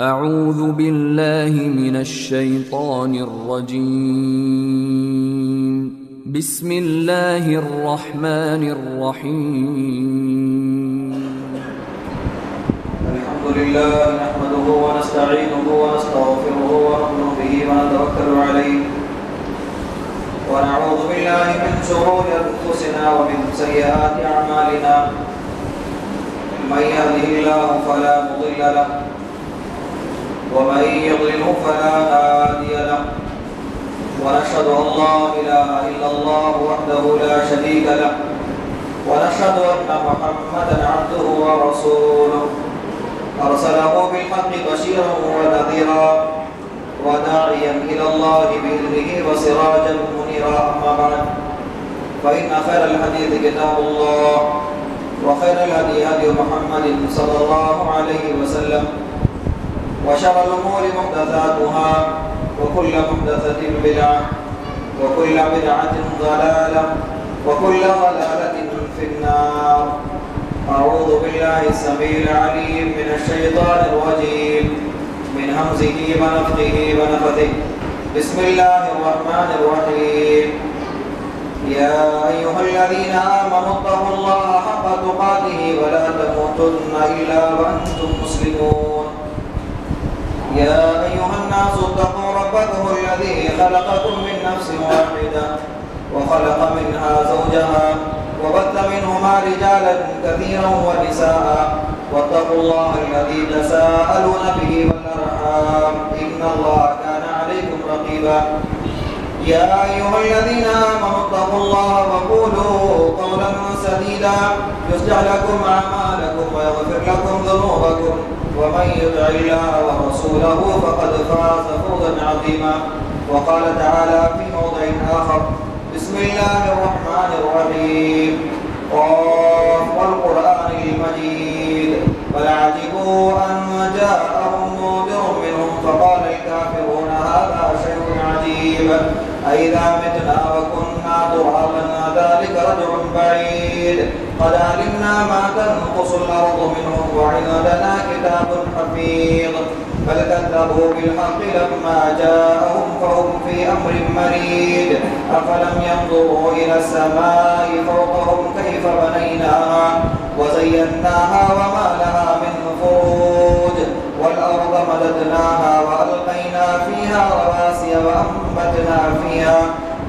اعوذ باللہ من الشیطان الرجیم بسم اللہ الرحمن الرحیم الحمد للہ نحمده ونستعینه ونستغفره ونؤمن به ونتوکل علیہ ونعوذ باللہ من شرور انفسنا ومن سیئات اعمالنا من يهده الله فلا مضل له ومن يضلل فلا هادي له ونشهد أن لا إله إلا الله وحده لا شريك له ونشهد أن محمدا عبده ورسوله أرسله بالحق بشيرا ونذيرا وداعيا إلى الله بإذنه وسراجا منيرا أما بعد فإن خير الحديث كتاب الله وخير الهدي هدي محمد صلى الله عليه وسلم وشر الأمور محدثاتها وكل محدثة بدعة وكل بدعة ضلالة وكل ضلالة في النار. أعوذ بالله السميع العليم من الشيطان الرجيم من همزه ونفخه ونفثه. بسم الله الرحمن الرحيم. يا أيها الذين آمنوا اتقوا الله حق تقاته ولا تموتن إلا وأنتم مسلمون. يا أيها الناس اتقوا ربكم الذي خلقكم من نفس واحدة وخلق منها زوجها وبث منهما رجالا كثيرا ونساء واتقوا الله الذي تساءلون به والأرحام إن الله كان عليكم رقيبا. يا أيها الذين آمنوا اتقوا الله وقولوا قولا سديدا يصلح لكم أعمالكم ويغفر لكم ذنوبكم ومن يطع الله ورسوله فقد فاز فوزا عظيما. وقال تعالى في موضع آخر: بسم الله الرحمن الرحيم. قاف والقرآن المجيد بل عجبوا أن جاءهم منذر منهم فقال الكافرون هذا شيء عجيب أئذا متنا وكنا ترابا ذلك رجع بعيد قد علمنا ما تنقص الأرض منهم وعندنا كتاب حفيظ بل كذبوا بالحق لما جاءهم فهم في أمر مريد أفلم ينظروا إلى السماء فوقهم كيف بنيناها وزيناها وما لها من فروج والأرض مددناها وألقينا فيها رواسي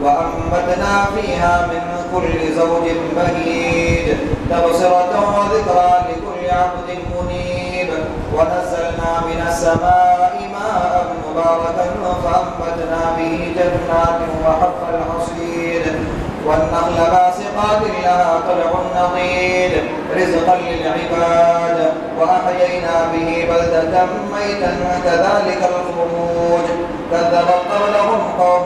وأنبتنا فيها من كل زوج بهيج تبصرة وذكرى لكل عبد منيب ونزلنا من السماء ماء مباركا فأنبتنا به جنات وحب الحصيد والنخل باسقات لها طلع نضيد رزقا للعباد وأحيينا به بلدة ميتا كذلك الخروج كذبت قبلهم قوم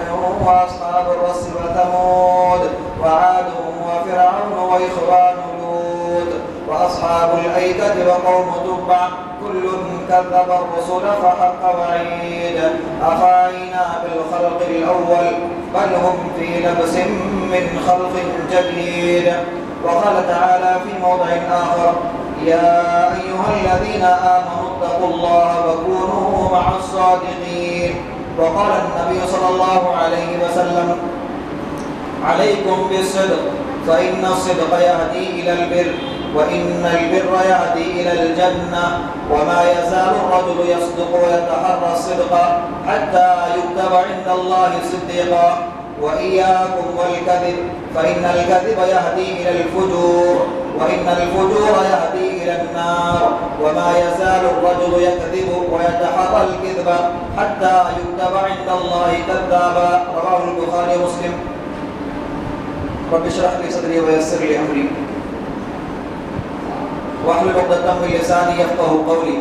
نوح وأصحاب الرس وثمود وعاد وفرعون وإخوان لوط وأصحاب الأيكة وقوم تبع كل كذب الرسل فحق وعيد أفعينا بالخلق الأول بل هم في لبس من خلق جديد. وقال تعالى في موضع آخر: يا أيها الذين آمنوا اتقوا الله وكونوا مع الصادقين. وقال النبي صلى الله عليه وسلم: عليكم بالصدق فإن الصدق يهدي إلى البر وإن البر يهدي إلى الجنة وما يزال الرجل يصدق ويتحرى الصدق حتى يكتب عند الله صديقا وإياكم والكذب فإن الكذب يهدي إلى الفجور وإن الفجور يهدي إلى النار وما يزال الرجل يكذب ويتحرى الكذب حتى يكتب عند الله كذابا. رواه البخاري ومسلم. رب اشرح لي صدري ويسر لي أمري واحلل عقدة من لساني يفقهوا قولي.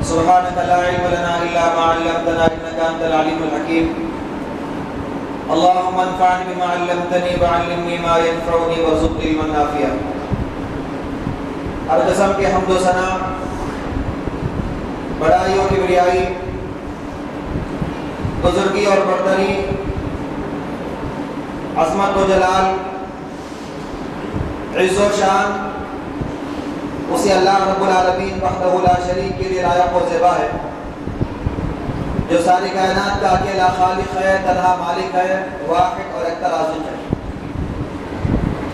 سبحانك لا علم لنا إلا ما علمتنا إنك أنت العليم الحكيم. اللهم انفعني بما علمتني وعلمني ما ينفعني وارزقني علما نافعا. ہر قسم کے حمد و ثنا، بڑائی و کبریائی، بزرگی اور برتری، عظمت و جلال، عز و شان اسی اللہ رب العالمین وحدہ لا شریک کے لیے لائق و زیبا ہے، جو ساری کائنات کا اکیلا خالق ہے، تنہا مالک ہے، واحد اور ایک رازق ہے۔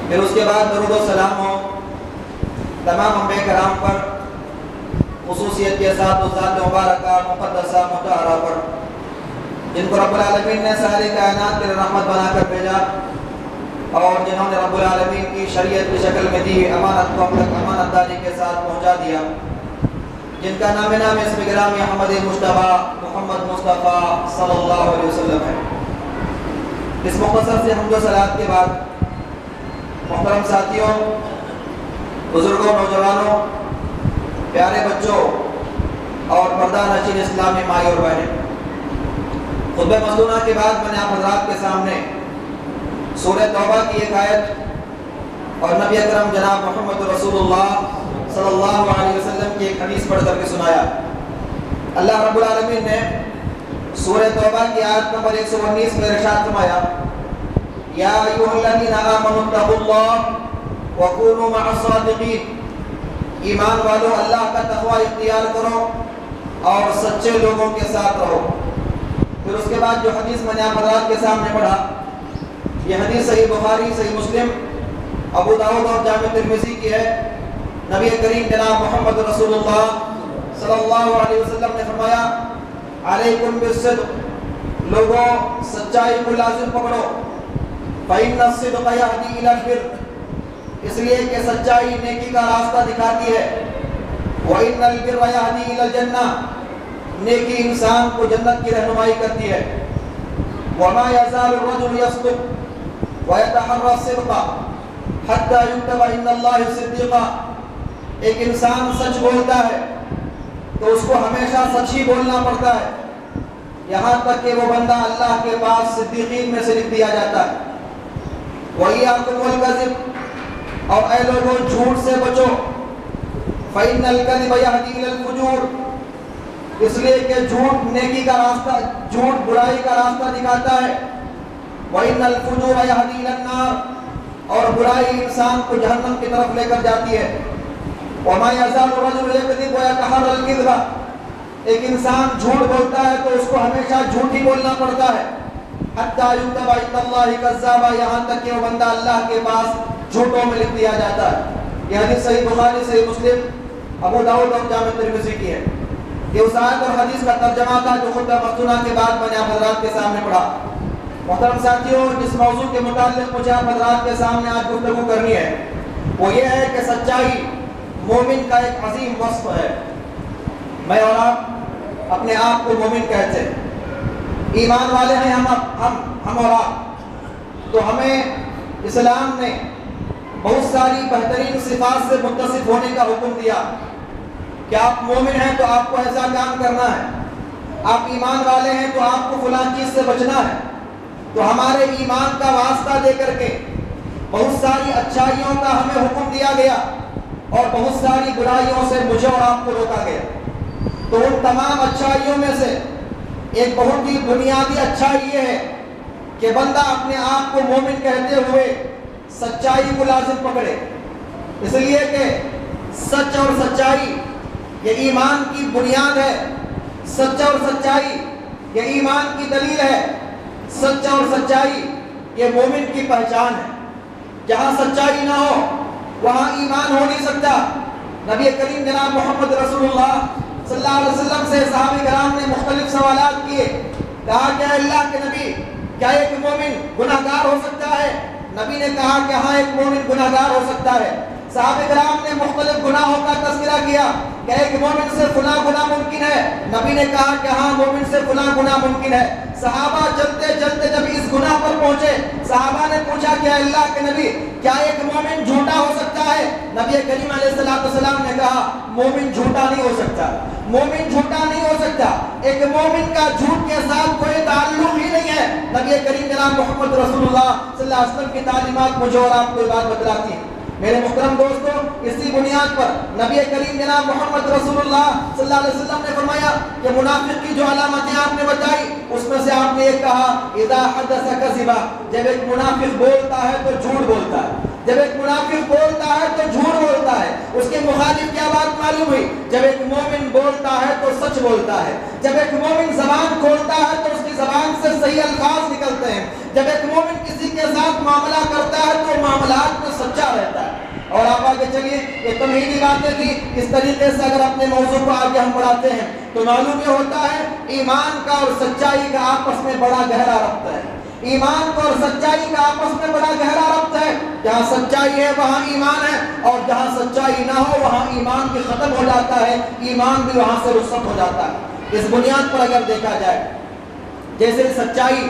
پھر اس کے بعد درود و سلام ہو تمام انبیاء کرام پر، خصوصیت کے ساتھ اس ذات مبارکہ مقدسہ مطہرہ پر جن کو رب العالمین نے ساری کائنات کے رحمت بنا کر بھیجا، اور جنہوں نے رب العالمین کی شریعت کی شکل میں دی امانت کو ہم تک امانت داری کے ساتھ پہنچا دیا، جن کا نام اسم گرامی احمد مصطفیٰ محمد مصطفیٰ صلی اللہ علیہ وسلم ہے۔ اس مختصر سے حمد و صلوات کے بعد محترم ساتھیوں، بزرگوں، نوجوانوں، پیارے بچوں اور پردہ نشین اسلامی مائی اور بہنیں، خطبہ مصنوعہ کے بعد میں نے آپ حضرات کے سامنے سورہ توبہ کی ایک آیت اور نبی اکرم جناب محمد رسول اللہ صلی اللہ علیہ وسلم کی ایک حدیث پڑھ کر کے سنایا۔ اللہ رب العالمین نے سورہ توبہ کی آیت نمبر 119 میں ارشاد فرمایا، یا ایھا الذین آمنوا اتقوا اللہ وکونوا مع الصادقین، ایمان والو اللہ کا تقوی اختیار کرو اور سچے لوگوں کے ساتھ رہو۔ پھر اس کے بعد جو حدیث میں نے آپ حضرات کے سامنے پڑھا، یہ حدیث صحیح بخاری، صحیح مسلم، ابو داؤد اور جامع ترمذی کی ہے۔ نبی کریم جناب محمد رسول اللہ صلی اللہ علیہ وسلم نے فرمایا، علیکم بالصدق، لوگوں سچائی کو لازم پکڑو، فإن الصدق یہدی الی البر، اس لیے کہ سچائی نیکی کا راستہ دکھاتی ہے، وإن البر یہدی الی الجنہ، نیکی انسان کو جنت کی رہنمائی کرتی ہے، وما یزال الرجل یصدق ویتحری الصدق حتی یکتب عند اللہ صدیقا، ایک انسان سچ بولتا ہے تو اس کو ہمیشہ سچ ہی بولنا پڑتا ہے، یہاں تک کہ وہ بندہ اللہ کے پاس صدیقین میں سے لکھ دیا جاتا ہے۔ وَإِيَّاكُمْ وَالْكَذِبَ، اور اے لوگوں جھوٹ سے بچو، فَإِنَّ الْكَذِبَ يَهْدِي إِلَى الْفُجُورِ، اس لیے کہ جھوٹ نیکی کا راستہ، جھوٹ برائی کا راستہ دکھاتا ہے، وَإِنَّ الْفُجُورَ يَهْدِي إِلَى النَّارِ، اور برائی انسان کو جہنم کی طرف لے کر جاتی ہے۔ وَمَا يَزَالُ الرَّجُلُ يَكْذِبُ وَيَتَحَرَّى الْكِذْبَ، ایک انسان جھوٹ بولتا ہے تو اس کو ہمیشہ جھوٹ ہی بولنا پڑتا ہے، حَتَّى يُكْتَبَ عِندَ اللَّهِ كَذَّابًا، یہاں تک کہ وہ بندہ اللہ کے پاس جھوٹوں میں لکھ دیا جاتا ہے۔ یہ حدیث صحیح بخاری، صحیح مسلم، ابو داؤد اور جامع ترمذی کی ہے۔ یہ اس آیت اور حدیث کا ترجمہ تھا جو خطبہ مصنوعہ کے بعد میں نے آپ حضرات کے سامنے پڑھا۔ محترم ساتھیوں، جس موضوع کے متعلق مجھے آپ حضرات کے سامنے آج گفتگو کرنی ہے وہ یہ ہے کہ سچائی مومن کا ایک عظیم وصف ہے۔ میں اور آپ اپنے آپ کو مومن کہتے ہیں، ایمان والے ہیں ہم اور آپ، تو ہمیں اسلام نے بہت ساری بہترین صفات سے متصف ہونے کا حکم دیا کہ آپ مومن ہیں تو آپ کو ایسا کام کرنا ہے، آپ ایمان والے ہیں تو آپ کو فلاں چیز سے بچنا ہے۔ تو ہمارے ایمان کا واسطہ دے کر کے بہت ساری اچھائیوں کا ہمیں حکم دیا گیا اور بہت ساری برائیوں سے مجھے اور آپ کو روکا گیا۔ تو ان تمام اچھائیوں میں سے ایک بہت ہی بنیادی اچھائی یہ ہے کہ بندہ اپنے آپ کو مومن کہتے ہوئے سچائی کو لازم پکڑے، اس لیے کہ سچ اور سچائی یہ ایمان کی بنیاد ہے، سچ اور سچائی یہ ایمان کی دلیل ہے، سچ اور سچائی یہ مومن کی پہچان ہے۔ جہاں سچائی نہ ہو وہاں ایمان ہو نہیں سکتا۔ نبی کریم جناب محمد رسول اللہ صلی اللہ علیہ وسلم سے صحابہ کرام نے مختلف سوالات کیے، کہا کہ اللہ کے نبی کیا ایک مومن گناہ گار ہو سکتا ہے؟ نبی نے کہا کہ ہاں ایک مومن گناہ گار ہو سکتا ہے۔ صحابہ کرام نے مختلف گناہوں کا تذکرہ کیا کہ ایک مومن سے فلاں گناہ ممکن ہے، نبی نے کہا کہ ہاں مومن سے فلاں گناہ ممکن ہے۔ صحابہ چلتے چلتے جب اس گناہ پر پہنچے، صحابہ نے پوچھا کہ اللہ کے نبی کیا ایک مومن جھوٹا ہو سکتا ہے؟ نبی کریم علیہ السلام نے کہا مومن جھوٹا نہیں ہو سکتا، مومن جھوٹا نہیں ہو سکتا، ایک مومن کا جھوٹ کے ساتھ کوئی تعلق ہی نہیں ہے۔ نبی کریم جناب محمد رسول اللہ صلی اللہ علیہ وسلم کی تعلیمات مجھے اور آپ کو یہ بات بتلاتی ہیں۔ میرے محترم دوستو، اسی بنیاد پر نبی کریم جناب محمد رسول اللہ صلی اللہ علیہ وسلم نے فرمایا کہ منافق کی جو علامتیں آپ نے بتائی اس میں سے آپ نے ایک کہا اذا حدث کذبا، جب ایک منافق بولتا ہے تو جھوٹ بولتا ہے، جب ایک منافق بولتا ہے تو جھوٹ بولتا ہے، اس کے مخالف کیا بات معلوم ہوئی؟ جب ایک مومن بولتا ہے تو سچ بولتا ہے، جب ایک مومن زبان کھولتا ہے تو اس کی زبان سے صحیح الفاظ نکلتے ہیں، جب ایک مومن کسی کے ساتھ معاملہ کرتا ہے تو معاملات میں سچا رہتا ہے۔ اور آپ آگے چلیے، یہ تمہیدی باتیں تھی۔ اس طریقے سے اگر اپنے موضوع کو آگے ہم بڑھاتے ہیں تو معلوم یہ ہوتا ہے ایمان کا اور سچائی کا آپس میں بڑا گہرا ربط ہے۔ ایمان کو اور سچائی کا آپس میں بڑا گہرا ربط ہے۔ جہاں سچائی ہے وہاں ایمان ہے، اور جہاں سچائی نہ ہو وہاں ایمان بھی ختم ہو جاتا ہے، ایمان بھی وہاں سے رخصت ہو جاتا ہے۔ اس بنیاد پر اگر دیکھا جائے، جیسے سچائی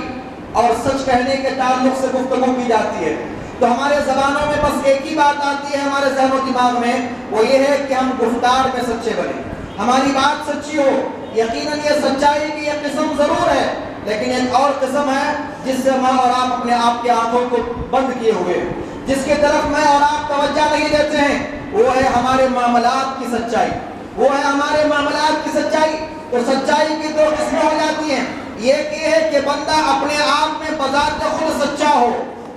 اور سچ کہنے کے تعلق سے گفتگو کی جاتی ہے تو ہمارے زبانوں میں بس ایک ہی بات آتی ہے ہمارے ذہن و دماغ میں، وہ یہ ہے کہ ہم گفتار میں سچے بنیں، ہماری بات سچی ہو۔ یقیناً یہ سچائی کی ایک قسم ضرور ہے، لیکن ایک اور قسم ہے جس سے میں اور آپ اپنے آپ کی آنکھوں کو بند کیے ہوئے، جس کی طرف میں اور آپ توجہ نہیں دیتے ہیں، وہ ہے ہمارے معاملات کی سچائی، وہ ہے ہمارے معاملات کی سچائی۔ تو سچائی کی دو قسمیں ہو جاتی ہیں، ایک یہ ہے کہ بندہ اپنے آپ میں بذات خود سچا ہو،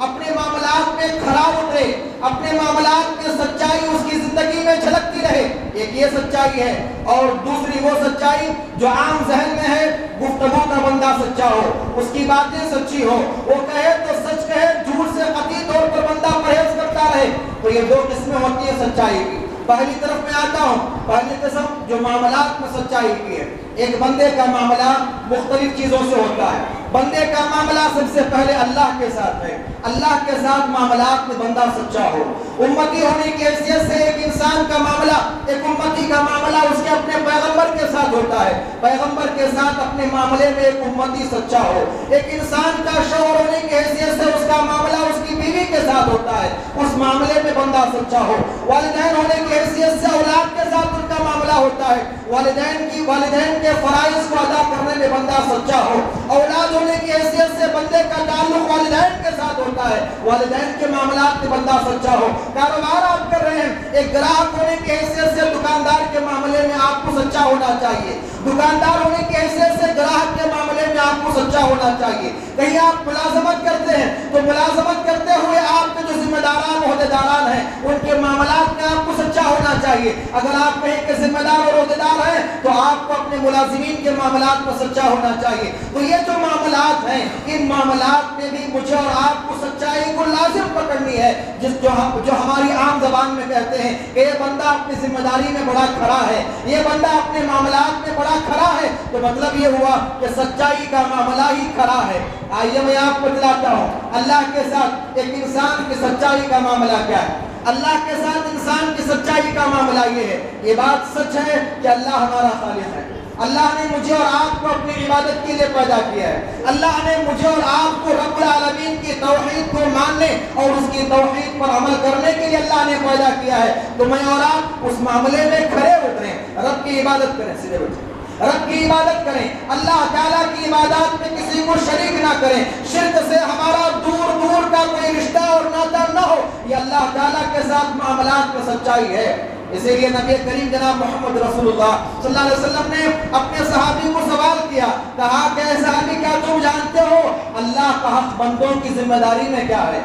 اپنے معاملات میں کھڑا اترے، اپنے معاملات میں سچائی اس کی زندگی میں جھلکتی رہے، ایک یہ سچائی ہے۔ اور دوسری وہ سچائی جو عام ذہن میں ہے، گفتگو کا بندہ سچا ہو، اس کی باتیں سچی ہو، وہ کہے تو سچ کہے، جھوٹ سے قطعی طور پر بندہ پرہیز کرتا رہے۔ تو یہ دو قسمیں ہوتی ہیں سچائی کی۔ پہلی طرف میں آتا ہوں، پہلی قسم جو معاملات میں سچائی کی ہے۔ ایک بندے کا معاملہ مختلف چیزوں سے ہوتا ہے۔ بندے کا معاملہ سب سے پہلے اللہ کے ساتھ ہے، اللہ کے ساتھ معاملات میں بندہ سچا ہو۔ امتی ہونے کی حیثیت سے ایک انسان کا معاملہ، ایک امتی کا معاملہ اس کے اپنے پیغمبر کے ساتھ ہوتا ہے، پیغمبر کے ساتھ اپنے معاملے میں ایک امتی سچا ہو۔ ایک انسان کا شوہر ہونے کی حیثیت سے اس کا معاملہ اس کی بیوی کے ساتھ ہوتا ہے، اس معاملے میں بندہ سچا ہو۔ والدین ہونے کی حیثیت سے اولاد کے ساتھ ان کا معاملہ ہوتا ہے، والدین کے فرائض کو ادا کرنے میں بندہ سچا ہو۔ اولاد ہونے کی حیثیت سے بندے کا تعلق والدین کے ساتھ ہوتا ہے، والدین کے معاملات میں بندہ سچا ہو۔ کاروبار آپ کر رہے ہیں، ایک گراہک ہونے کی حیثیت سے دکاندار کے معاملے میں آپ کو سچا ہونا چاہیے، دکاندار ہونے کی حیثیت سے گراہک کے معاملے میں آپ کو سچا ہونا چاہیے۔ کہیں آپ ملازمت کرتے ہیں تو ملازمت کرتے ہوئے آپ کے جو ذمہ داران عہدیداران ہیں ان کے معاملات میں آپ کو سچا ہونا چاہیے۔ اگر آپ کہیں کے ذمہ دار اور عہدیدار ہیں تو آپ کو اپنے ملازمین کے معاملات میں سچا ہونا چاہیے۔ تو یہ جو معاملات ہیں، ان معاملات میں بھی مجھے اور آپ کو سچائی کو لازم پکڑنی ہے، جو ہماری عام زبان میں کہتے ہیں کہ یہ بندہ اپنی ذمہ داری میں بڑا کھڑا ہے، یہ بندہ اپنے معاملات میں بڑا کھڑا ہے، تو مطلب یہ ہوا کہ سچائی کا معاملہ ہی کھڑا ہے۔ آئیے میں آپ کو بتلاتا ہوں اللہ کے ساتھ ایک انسان کی سچائی کا معاملہ کیا ہے۔ اللہ کے ساتھ انسان کی سچائی کا معاملہ یہ ہے، یہ بات سچ ہے کہ اللہ ہمارا خالق ہے، اللہ نے مجھے اور آپ کو اپنی عبادت کے لیے پیدا کیا ہے، اللہ نے مجھے اور آپ کو رب العالمین کی توحید کو ماننے اور اس کی توحید پر عمل کرنے کے لیے اللہ نے پیدا کیا ہے۔ تو میں اور آپ اس معاملے میں کھڑے اتریں، رب کی عبادت کریں، سیدھے بیٹھیں، رب کی عبادت کریں، اللہ تعالیٰ کی عبادات میں کسی کو شریک نہ کریں، شرک سے ہمارا دور دور کا کوئی رشتہ اور ناطہ نہ ہو، یہ اللہ تعالیٰ کے ساتھ معاملات میں سچائی ہے۔ اسی لیے نبی کریم جناب محمد رسول اللہ صلی اللہ علیہ وسلم نے اپنے صحابی کو سوال کیا، کہا کہ اے صحابی کیا تم جانتے ہو اللہ کا حق بندوں کی ذمہ داری میں کیا ہے؟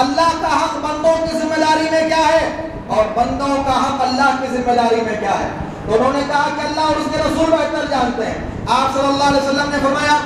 اللہ کا حق بندوں کی ذمہ داری میں کیا ہے اور بندوں کا حق اللہ کی ذمہ داری میں کیا ہے؟ تو انہوں نے کہا کہ اللہ اور اس کے رسول بہتر جانتے ہیں۔ آپ صلی اللہ علیہ وسلم نے فرمایا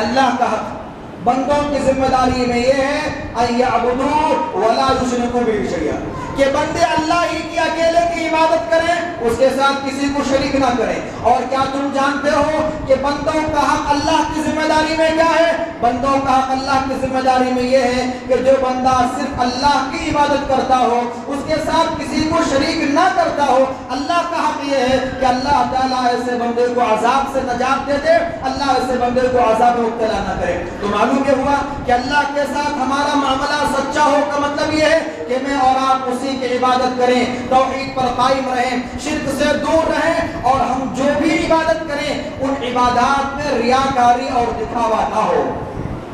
اللہ کا حق بندوں کی ذمہ داری میں یہ ہے ان یعبدوا ولا یشرکوا بہ شیئا، کہ بندے اللہ ہی کی اکیلے کی عبادت کریں، اس کے ساتھ کسی کو شریک نہ کریں۔ اور کیا تم جانتے ہو کہ بندوں کا حق اللہ کی ذمہ داری میں کیا ہے؟ بندوں کا حق اللہ کی ذمہ داری میں یہ ہے کہ جو بندہ صرف اللہ کی عبادت کرتا ہو، اس کے ساتھ کسی کو شریک نہ کرتا ہو، اللہ کا حق یہ ہے کہ اللہ تعالیٰ ایسے بندے کو عذاب سے نجات دے دے، اللہ ایسے بندے کو عذاب میں مبتلا نہ کرے۔ تو معلوم یہ ہوا کہ اللہ کے ساتھ ہمارا معاملہ سچا ہو کا مطلب یہ ہے کہ میں اور آپ اسی کی عبادت کریں، توحید پر قائم رہیں، شرک سے دور رہیں، اور ہم جو بھی عبادت کریں ان عبادات میں ریاکاری اور دکھاوا نہ ہو۔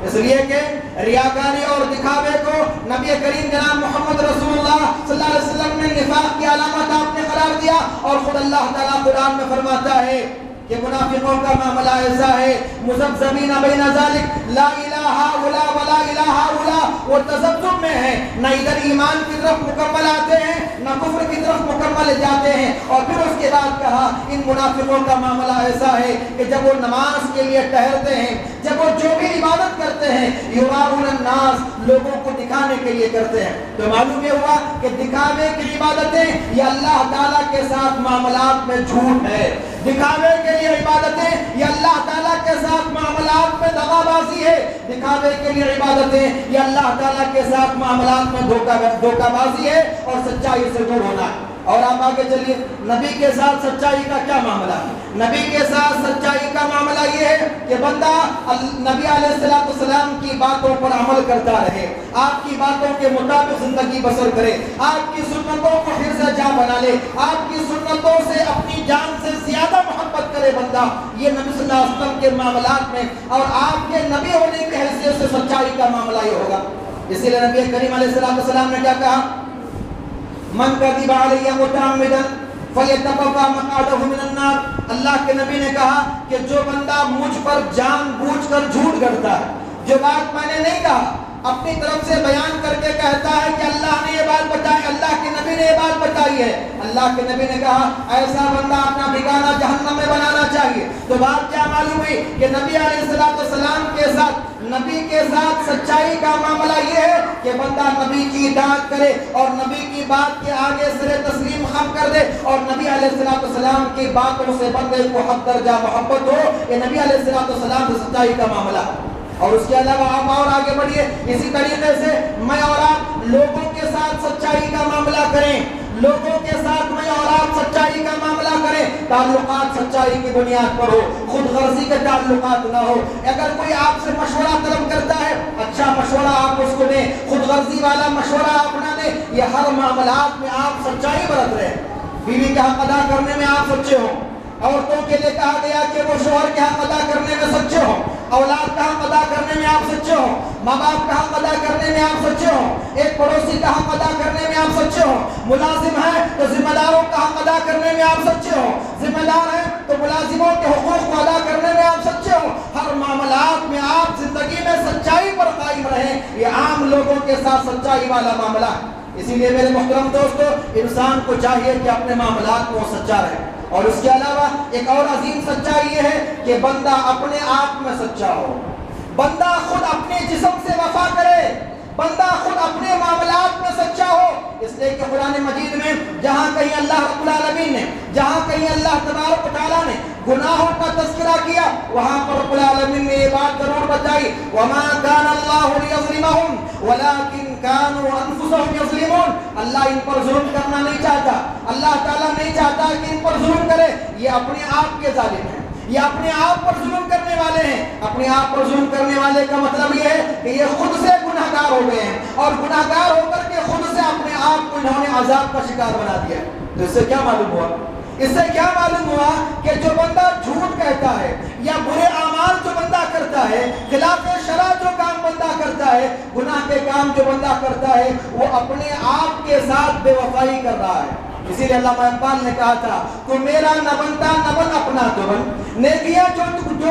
اس لیے کہ ریاکاری اور دکھاوے کو نبی کریم جناب محمد رسول اللہ صلی اللہ علیہ وسلم نے نفاق کی علامت آپ نے قرار دیا، اور خود اللہ تعالیٰ قرآن میں فرماتا ہے کہ کہ منافقوں کا معاملہ ایسا ہے مذبذبین بین ذالک لا الہ الا ولا الہ الا، وہ تذبذب میں ہے، نہ ادھر ایمان کی طرف مکمل آتے ہیں نہ کفر کی طرف مکمل جاتے ہیں۔ اور پھر اس کے بعد کہا ان منافقوں کا معاملہ ایسا ہے کہ جب وہ نماز کے لیے ٹہرتے ہیں، جب وہ جو بھی عبادت کرتے ہیں یراؤن الناس، لوگوں کو دکھانے کے لیے کرتے ہیں۔ تو معلوم یہ ہوا کہ دکھاوے کی عبادتیں یہ اللہ تعالیٰ کے ساتھ معاملات میں جھوٹ ہے، دکھاوے کے لیے عبادتیں یہ اللہ تعالیٰ کے ساتھ معاملات میں دغا بازی ہے، دکھاوے کے لیے عبادتیں یہ اللہ تعالیٰ کے ساتھ معاملات میں دھوکہ بازی ہے اور سچائی سے دور ہونا ہے۔ اور آپ آگے چلیے، نبی کے ساتھ سچائی کا کیا معاملہ ہے؟ نبی کے ساتھ سچائی کا معاملہ یہ ہے کہ بندہ نبی علیہ السلام کی باتوں پر عمل کرتا رہے، آپ کی باتوں کے مطابق زندگی بسر کرے، آپ کی سنتوں کو حفظ جاں بنا لے، آپ کی سنتوں سے اپنی جان سے زیادہ محبت کرے بندہ، یہ نبی صلی اللہ علیہ وسلم کے معاملات میں اور آپ کے نبی ہونے کی حیثیت سے سچائی کا معاملہ یہ ہوگا۔ اسی لیے نبی کریم علیہ السلام نے کیا کہا؟ من کذب علی متعمدا فلیتبوا مقعدہ من النار، اللہ کے نبی نے کہا کہ جو بندہ مجھ پر جان بوجھ کر جھوٹ گھڑتا ہے، جو بات میں نے نہیں کہا اپنی طرف سے بیان کر کے کہتا ہے کہ اللہ نے یہ بات بتائی، اللہ کے نبی نے یہ بات بتائی ہے، اللہ کے نبی نے کہا ایسا بندہ اپنا ٹھکانہ جہنم میں بنانا چاہیے۔ تو بات کیا معلوم ہوئی کہ نبی علیہ السلام کے ساتھ، نبی کے ساتھ سچائی کا معاملہ یہ ہے کہ بندہ نبی کی اطاعت کرے اور نبی کی بات کے آگے سر تسلیم خم کر دے، اور نبی علیہ السلام کی باتوں سے بندے کو حد درجہ محبت ہو، یہ نبی علیہ السلام سے سچائی کا معاملہ ہے۔ اور اس کے علاوہ آپ اور آگے بڑھیے، اسی طریقے سے میں اور آپ لوگوں کے ساتھ سچائی کا معاملہ کریں، لوگوں کے ساتھ میں اور آپ سچائی کا معاملہ کریں، تعلقات سچائی کی بنیاد پر ہو، خود غرضی کے تعلقات نہ ہو۔ اگر کوئی آپ سے مشورہ طلب کرتا ہے اچھا مشورہ آپ اس کو دیں، خود غرضی والا مشورہ آپ نہ دیں، یہ ہر معاملات میں آپ سچائی برت رہے ہیں۔ بیوی کا حق ادا کرنے میں آپ سچے ہوں، عورتوں کے لیے کہا گیا کہ وہ شوہر کے حق ادا کرنے میں سچے ہوں، اولاد کا حق ادا کرنے میں آپ سچے ہوں، ماں باپ کا حق ادا کرنے میں آپ سچے ہوں، ایک پڑوسی کا حق ادا کرنے میں آپ سچے ہوں، ملازم ہے تو ذمہ داروں کا حق ادا کرنے میں آپ سچے ہوں، ذمہ دار ہے تو ملازموں کے حقوق کو ادا کرنے میں آپ سچے ہوں۔ ہر معاملات میں آپ زندگی میں سچائی پر قائم رہیں، یہ عام لوگوں کے ساتھ سچائی والا معاملہ ہے۔ اسی لیے میرے محترم دوستو، انسان کو چاہیے کہ اپنے معاملات میں وہ سچا رہے، اور اس کے علاوہ ایک اور عظیم سچائی یہ ہے کہ بندہ اپنے آپ میں سچا ہو، بندہ خود اپنے جسم سے وفا کرے، بندہ خود اپنے معاملات میں سچا ہو۔ اس لیے کہ قرآن مجید میں جہاں کہیں اللہ رب العالمین نے، جہاں کہیں اللہ تبارک و تعالیٰ نے گناہوں کا تذکرہ کیا، وہاں پر رب العالمین نے یہ بات ضرور بتائی، وَمَا كَانَ اللَّهُ لِيَظْلِمَهُمْ وَلَكِنْ كَانُوا أَنفُسَهُمْ يَظْلِمُونَ، اللہ ان پر ظلم کرنا نہیں چاہتا، اللہ تعالیٰ نہیں چاہتا کہ ان پر ظلم کرے، یہ اپنے آپ کے ظالم ہیں، یہ اپنے آپ پر ظلم کرنے والے ہیں۔ اپنے آپ پر ظلم کرنے والے کا مطلب یہ ہے کہ یہ خود سے گناہگار ہو گئے ہیں، اور گناہگار ہو کر کے خود سے اپنے آپ کو انہوں نے عذاب کا شکار بنا دیا۔ تو اس سے کیا معلوم ہوا؟ اس سے کیا معلوم ہوا کہ جو بندہ جھوٹ کہتا ہے یا برے اعمال جو بندہ کرتا ہے، خلاف شرع جو کام بندہ کرتا ہے، گناہ کے کام جو بندہ کرتا ہے، وہ اپنے آپ کے ساتھ بے وفائی کر رہا ہے۔ اسی لیے علامہ اقبال نے کہا تھا، تو میرا نہ بنتا نہ بن اپنا تو بن، نیکیاں جو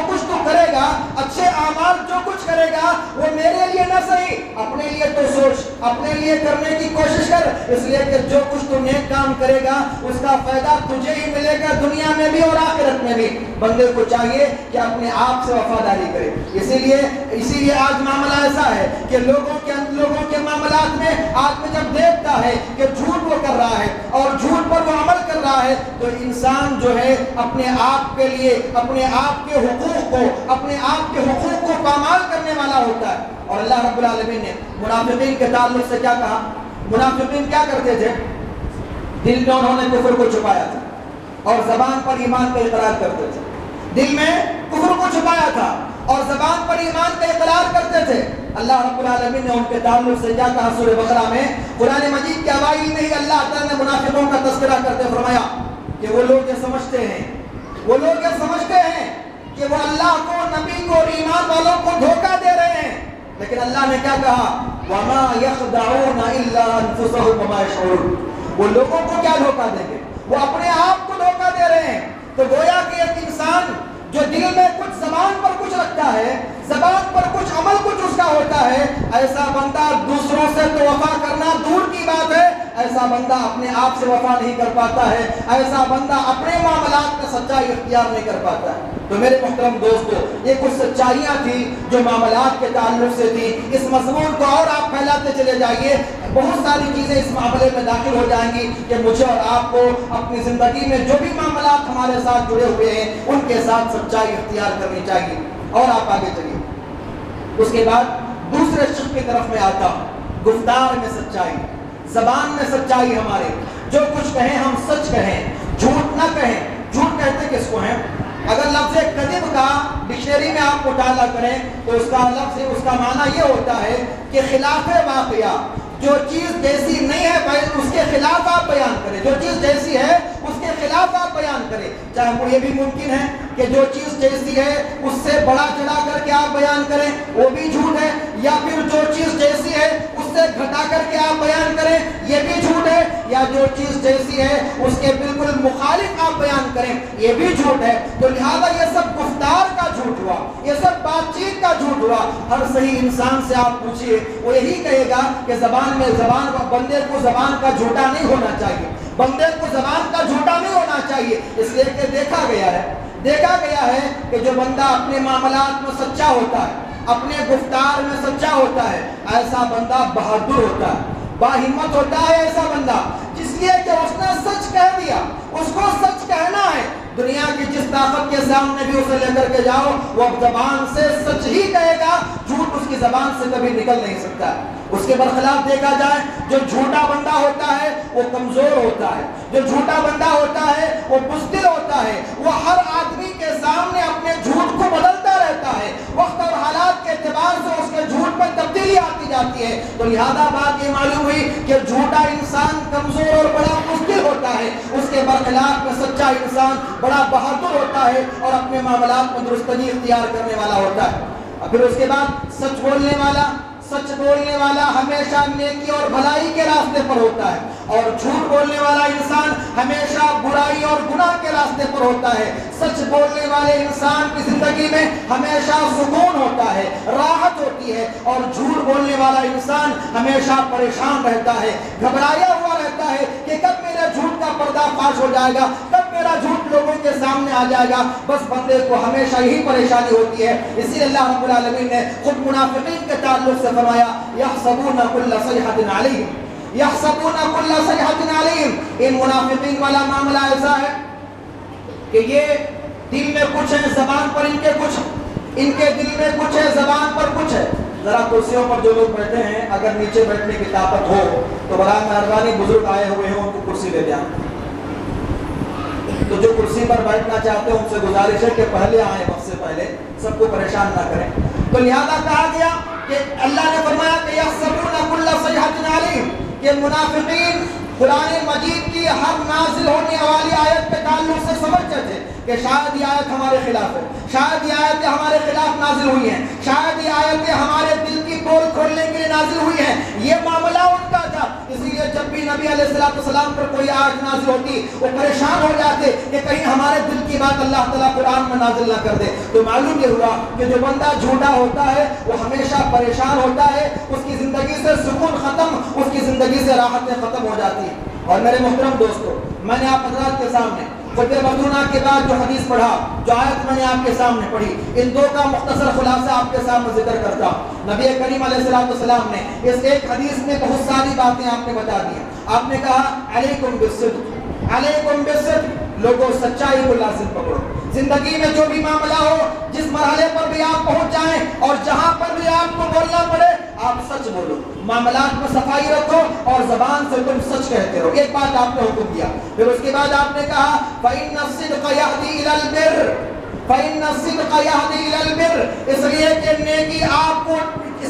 کچھ تو کرے گا، اچھے اعمال جو کچھ کرے گا وہ میرے لیے نہ صحیح، اپنے لیے تو سوچ، اپنے لیے کرنے کی کوشش کر، اس لیے کہ جو کچھ تو نیک کام کرے گا اس کا فائدہ تجھے ہی ملے گا، دنیا میں بھی اور آخرت میں بھی۔ بندے کو چاہیے کہ اپنے آپ سے وفاداری کرے۔ اسی لیے آج معاملہ ایسا ہے کہ لوگوں کے معاملات میں آدمی جب دیکھتا ہے کہ جھوٹ وہ کر رہا ہے اور جھوٹ پر وہ عمل کر رہا ہے، تو انسان جو ہے اپنے آپ کے لیے اپنے آپ کے حقوق کو پامال کرنے والا ہوتا ہے۔ اور اللہ رب العالمین نے منافقین کے تعلق سے کیا کہا؟ منافقین کیا کرتے تھے؟ دل میں انہوں نے کفر کو چھپایا تھا اور زبان پر ایمان کا اقرار کرتے تھے۔ دل میں کفر کو چھپایا تھا اور زبان پر ایمان کا اقرار کرتے تھے۔ اللہ رب العالمین نے ان کے تعلق سے کیا کہا؟ سورہ بقرہ میں قرآن مجید کے اوائل میں ہی اللہ تعالیٰ نے منافقوں کا تذکرہ کرتے فرمایا کہ وہ لوگ یہ سمجھتے ہیں کہ وہ اللہ کو، نبی کو اور ایمان والوں کو دھوکہ دے رہے ہیں، لیکن اللہ نے کیا کہا؟ وَمَا يَخْدَعُونَ إِلَّا أَنفُسَهُمْ وَمَا يَشْعُرُونَ، وہ لوگوں کو کیا دھوکہ دیں گے؟ وہ اپنے آپ کو دھوکہ دے رہے ہیں۔ تو گویا کہ ایک انسان دل میں کچھ زبان پر کچھ رکھتا ہے، زبان پر کچھ عمل کچھ اس کا ہوتا ہے، ایسا بندہ دوسروں سے تو وفا کرنا دور کی بات ہے، ایسا بندہ اپنے آپ سے وفا نہیں کر پاتا ہے، ایسا بندہ اپنے معاملات میں سچائی اختیار نہیں کر پاتا ہے۔ تو میرے محترم دوستو، یہ کچھ سچائیاں تھیں جو معاملات کے تعلق سے تھی۔ اس مضمون کو اور آپ پھیلاتے چلے جائیے، بہت ساری چیزیں اس معاملے میں داخل ہو جائیں گی کہ مجھے اور آپ کو اپنی زندگی میں جو بھی معاملات ہمارے ساتھ جڑے ہوئے ہیں ان کے ساتھ سچائی اختیار کرنی چاہیے۔ اور آپ آگے چلیے، اس کے بعد دوسرے شق کی طرف میں آتا ہوں، گفتار میں سچائی، زبان میں سچائی، ہمارے جو کچھ کہیں ہم سچ کہیں، جھوٹ نہ کہیں۔ جھوٹ کہتے کس کو ہیں؟ اگر لفظ کذب کا ڈکشنری میں آپ مطالعہ کریں تو اس کا لفظ، اس کا معنی یہ ہوتا ہے کہ خلاف واقعہ، جو چیز جیسی نہیں ہے اس کے خلاف آپ بیان کریں، جو چیز جیسی ہے اس کے خلاف آپ بیان کریں۔ چاہے وہ یہ بھی ممکن ہے کہ جو چیز جیسی ہے اس سے بڑا چڑھا کر کے آپ بیان کریں، وہ بھی جھوٹ ہے، یا پھر جو چیز جیسی ہے اس سے گھٹا کر کے آپ بیان کریں، یہ بھی جھوٹ ہے، یا جو چیز جیسی ہے اس کے بالکل مخالف آپ بیان کریں، یہ بھی جھوٹ ہے۔ تو لہذا یہ سب گفتار کا جھوٹ ہوا، یہ سب بات چیت کا جھوٹ ہوا۔ ہر صحیح انسان سے آپ پوچھئے، وہ یہی کہے گا کہ بندے کو زبان کا جھوٹا نہیں ہونا چاہیے، بندے کو زبان کا جھوٹا نہیں ہونا چاہیے، اس لیے کہ دیکھا گیا ہے کہ جو بندہ اپنے معاملات میں سچا ہوتا ہے، اپنے گفتار میں سچا ہوتا ہے، ایسا بندہ بہادر ہوتا ہے، باہمت ہوتا ہے ایسا بندہ، جس لیے کہ اس نے سچ کہہ دیا، اس کو سچ کہنا ہے۔ دنیا کی جس طاقت کے سامنے بھی اسے لے کر کے جاؤ، وہ زبان سے سچ ہی کہے گا، جھوٹ اس کی زبان سے کبھی نکل نہیں سکتا۔ اس کے برخلاف دیکھا جائے، جو جھوٹا بندہ ہوتا ہے وہ کمزور ہوتا ہے، جو جھوٹا بندہ ہوتا ہے وہ بزدل ہوتا ہے، وہ ہر آدمی کے سامنے اپنے جھوٹ کو بدلتا رہتا ہے، وقت اور حالات کے اعتبار سے اس کے جھوٹ میں تبدیلی آتی جاتی ہے۔ تو لہذا بات یہ معلوم ہوئی کہ جھوٹا انسان کمزور اور بڑا بزدل ہوتا ہے، اس کے برخلاف میں سچا انسان بڑا بہادر ہوتا ہے اور اپنے معاملات میں درستگی اختیار کرنے والا ہوتا ہے۔ پھر اس کے بعد سچ بولنے والا ہمیشہ نیکی اور بھلائی کے راستے پر ہوتا ہے، اور جھوٹ بولنے والا انسان ہمیشہ برائی اور گناہ کے راستے پر ہوتا ہے۔ سچ بولنے والے انسان کی زندگی میں ہمیشہ سکون ہوتا ہے، راحت ہوتی ہے، اور جھوٹ بولنے والا انسان ہمیشہ پریشان رہتا ہے، گھبرایا ہوا رہتا ہے کہ کب میرے جھوٹ کا پردہ فاش ہو جائے گا، کب میرا جھوٹ لوگوں کے سامنے آ جائے گا۔ بس بندے کو ہمیشہ یہی پریشانی ہوتی ہے۔ اسی لیے اللہ رب العالمین نے خود منافقین کے تعلق سے فرمایا، یحسبون کل صیحۃ علیہم، یحسبون کل صیحۃ علیہم۔ ان منافقین والا معاملہ ایسا ہے کہ یہ دل میں کچھ ہے، زبان پر ان کے کچھ، ان کے دل میں کچھ ہے، زبان پر کچھ ہے۔ ذرا کرسیوں پر جو لوگ بیٹھے ہیں، اگر نیچے بیٹھنے کی طاقت ہو تو برائے مہربانی بزرگ آئے ہوئے ہیں ان کو کرسی دے دیں۔ تو جو کرسی پر بیٹھنا چاہتے ہیں ان سے گزارش ہے کہ پہلے آئیں، وقت سے پہلے، سب کو پریشان نہ کریں۔ تو لہذا کہا گیا کہ اللہ نے فرمایا کہ یحسبون کل صیحۃ علیہم، کہ منافقین قرآن مجید کی ہر نازل ہونے والی آیت کے تعلق سے سمجھتے تھے کہ شاید یہ آیت ہمارے خلاف ہے، شاید یہ آیتیں ہمارے خلاف نازل ہوئی ہیں، شاید یہ آیتیں ہمارے دل کی پول کھولنے کے لیے نازل ہوئی ہیں۔ یہ معاملہ ان کا تھا، اسی لیے جب بھی نبی علیہ السلام پر کوئی آیت نازل ہوتی وہ پریشان ہو جاتے کہ کہیں ہمارے دل کی بات اللہ تعالیٰ قرآن میں نازل نہ کر دے۔ تو معلوم یہ ہوا کہ جو بندہ جھوٹا ہوتا ہے وہ ہمیشہ پریشان ہوتا ہے، اس کی زندگی سے سکون ختم، اس کی زندگی سے راحتیں ختم ہو جاتی ہیں۔ اور میرے محترم دوستو، میں نے آپ حضرات کے سامنے خطبہ مدونہ کے بعد جو حدیث پڑھا، جو آیت میں نے آپ کے سامنے پڑھی، ان دو کا مختصر خلاصہ آپ کے سامنے ذکر کرتا ہوں۔ نبی کریم علیہ السلام نے اس ایک حدیث میں بہت ساری باتیں آپ نے بتا دی ہیں۔ آپ نے کہا علیکم بالصدق، علیکم بالصدق، لوگوں سچائی کو لازم پکڑو۔ زندگی میں جو بھی معاملہ ہو، جس مرحلے پر بھی آپ پہنچ جائیں اور جہاں پر بھی آپ کو بولنا پڑے، آپ سچ بولو، معاملات میں صفائی رکھو اور زبان سے تم سچ کہتے رہو۔ ایک بات آپ نے حکم دیا۔ پھر اس کے بعد آپ نے کہا فَإِنَّ الصِّدْقَ يَهْدِي إِلَى الْبِرِّ، فَإِنَّ الصِّدْقَ يَهْدِي إِلَى الْبِرِّ، اس لیے کہ نیکی آپ کو،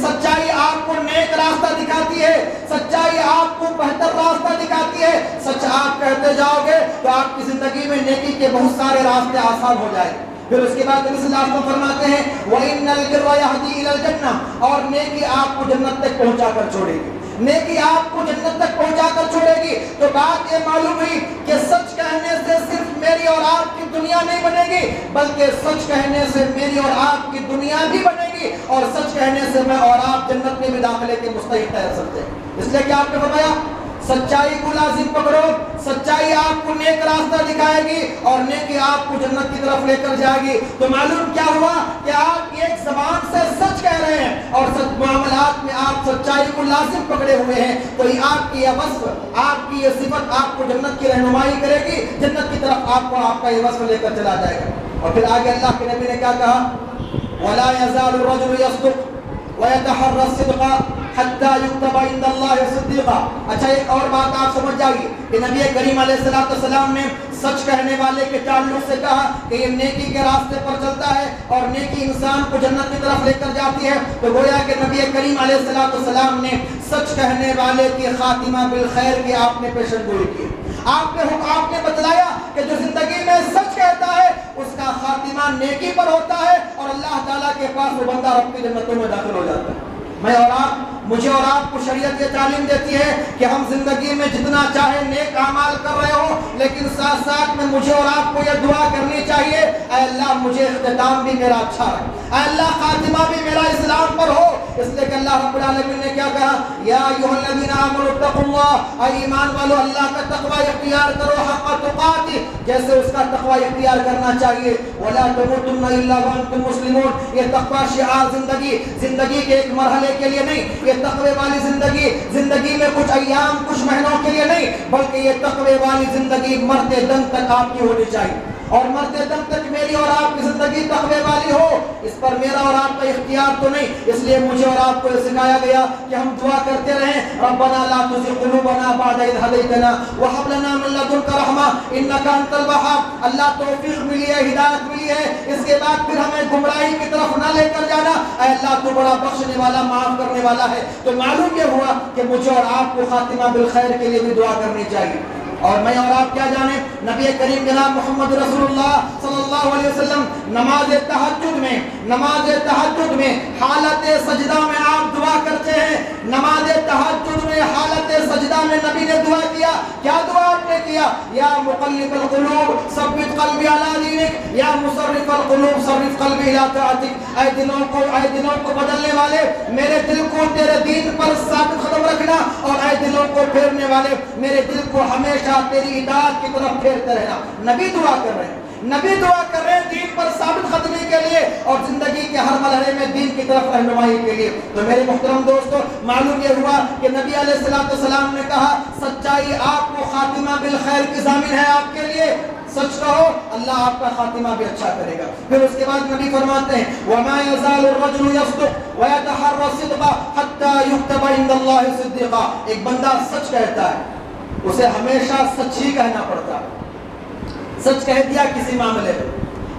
سچائی آپ کو نیک راستہ دکھاتی ہے، سچائی آپ کو بہتر راستہ دکھاتی ہے۔ سچ آپ کہتے جاؤ گے تو آپ کی زندگی میں نیکی کے بہت سارے راستے آسان ہو جائیں گے۔ پھر اس کے بعد نبی صلی اللہ علیہ وسلم فرماتے ہیں وَإِنَّ الْبِرَّ يَهْدِي إِلَى الْجَنَّةِ، اور نیکی آپ کو جنت تک پہنچا کر چھوڑے گی۔ نیکی آپ کو جنت تک پہنچا کر چھوڑے گی. تو بات یہ معلوم ہوئی کہ سچ کہنے سے صرف میری اور آپ کی دنیا نہیں بنے گی، بلکہ سچ کہنے سے میری اور آپ کی دنیا بھی بنے گی، اور سچ کہنے سے میں اور آپ جنت میں بھی داخلے کے مستحق ٹھہر سکتے ہیں. اس لیے کہ آپ نے فرمایا سچائی کو لازم پکڑو، سچائی آپ کو نیک راستہ دکھائے گی اور نیکی آپ کو جنت کی طرف لے کر جائے گی. تو معلوم کیا ہوا کہ آپ ایک زبان سے سچ کہہ رہے ہیں اور سچ معاملات میں آپ سچائی کو لازم پکڑے ہوئے ہیں. تو یہ آپ کی یہ وصف، آپ کی یہ صفت آپ کو جنت کی رہنمائی کرے گی، جنت کی طرف آپ کو آپ کا یہ وصف لے کر چلا جائے گا. اور پھر آگے اللہ کے نبی نے کیا کہا؟ وَلَا يَزَالُ الرَّجُلُ يَصْدُقُ وَيَتَحَرَّى الصِّدْقَ حَتَّى يُكْتَبَ عِندَ اللَّهِ صِدِّيقًا. اچھا ایک اور بات آپ سمجھ جائیے کہ نبی کریم علیہ السلام نے سچ کہنے والے کے تعلق سے کہا کہ یہ نیکی کے راستے پر چلتا ہے اور نیکی انسان کو جنت کی طرف لے کر جاتی ہے. تو گویا کہ نبی کریم علیہ السلام نے سچ کہنے والے کی خاتمہ بالخیر کی آپ نے پیشن گوئی کی. آپ نے بتلایا کہ جو زندگی میں سچ کہتا ہے اس کا خاتمہ نیکی پر ہوتا ہے اور اللہ تعالیٰ کے پاس وہ بندہ رب کی جنتوں میں داخل ہو جاتا ہے. مجھے اور آپ کو شریعت یہ تعلیم دیتی ہے کہ ہم زندگی میں جتنا چاہے نیک اعمال کر رہے ہو، لیکن ساتھ ساتھ میں مجھے اور آپ کو یہ دعا کرنی چاہیے، اے اللہ مجھے اختتام بھی میرا اچھا ہے، اے اللہ خاتمہ بھی میرا اسلام پر ہو. اس لیے کہ اللہ رب العالمین نے کیا کہا؟ یا ایھا الذین آمنوا اتقوا اللہ، اے ایمان والو اللہ کا تقوی اختیار کرو حق تقاتی، جیسے اس کا تقوی اختیار کرنا چاہیے. ولا تموتن الا وانتم مسلمون. یہ تقوی شعار زندگی کے ایک مرحلے کے لیے نہیں، یہ تقوی والی زندگی میں کچھ ایام کچھ مہینوں کے لیے نہیں، بلکہ یہ تقوی والی زندگی مرتے دم تک آپ کی ہونی چاہیے. اور مرتے دم تک میری اور آپ کی زندگی تقوی والی ہو، اس پر میرا اور آپ کا اختیار تو نہیں. اس لیے مجھے اور آپ کو یہ سکھایا گیا کہ ہم دعا کرتے رہیں ربنا لا تزغ قلوبنا بعد إذ هديتنا وهب لنا من لدنك رحمة إنك أنت الوهاب. اللہ توفیق ملی ہے، ہدایت ملی ہے، اس کے بعد پھر ہمیں گمراہی کی طرف نہ لے کر جانا. اے اللہ تو بڑا بخشنے والا، معاف کرنے والا ہے. تو معلوم یہ ہوا کہ مجھے اور آپ کو خاتمہ بالخیر کے لیے بھی دعا کرنی چاہیے. اور میں اور آپ کیا جانیں، نبی کریم جناب محمد رسول اللہ صلی اللہ علیہ وسلم نماز تہجد میں حالت سجدہ میں آپ دعا کرتے ہیں. نماز تہجد میں حالت سجدہ میں نبی نے دعا کیا. کیا دعا آپ نے کیا؟ یا مقلب القلوب ثبت قلبی علی دینک، یا مصرف القلوب صرف قلبی الی طاعتک. اے دلوں کو بدلنے والے، میرے دل کو تیرے دین پر ثابت قدم رکھنا، اور اے دلوں کو پھیرنے والے، میرے دل کو ہمیشہ تیری اطاعت کی طرف پھیرتے رہنا. نبی دعا کر رہے ہیں دین پر ثابت قدمی کے لیے اور زندگی کے ہر مرحلے میں دین کی طرف رہنمائی کے لیے. تو میرے محترم دوستو، معلوم یہ ہوا کہ نبی علیہ السلام نے کہا سچائی آپ کو خاتمہ بالخیر کی ضامن ہے. آپ کے لیے سچ کہو، اللہ آپ کا خاتمہ بھی اچھا کرے گا. پھر اس کے بعد نبی فرماتے ہیں وَمَا يَزَالُ الرَّجُلُ يَصْدُقُ وَيَتَحَرَّى الصِّدْقَ حَتَّى يُكْتَبَ عِندَ اللَّهِ صِدِّيقًا. ایک بندہ سچ کہتا ہے، اسے ہمیشہ سچ ہی کہنا پڑتا ہے. سچ کہہ دیا کسی معاملے میں،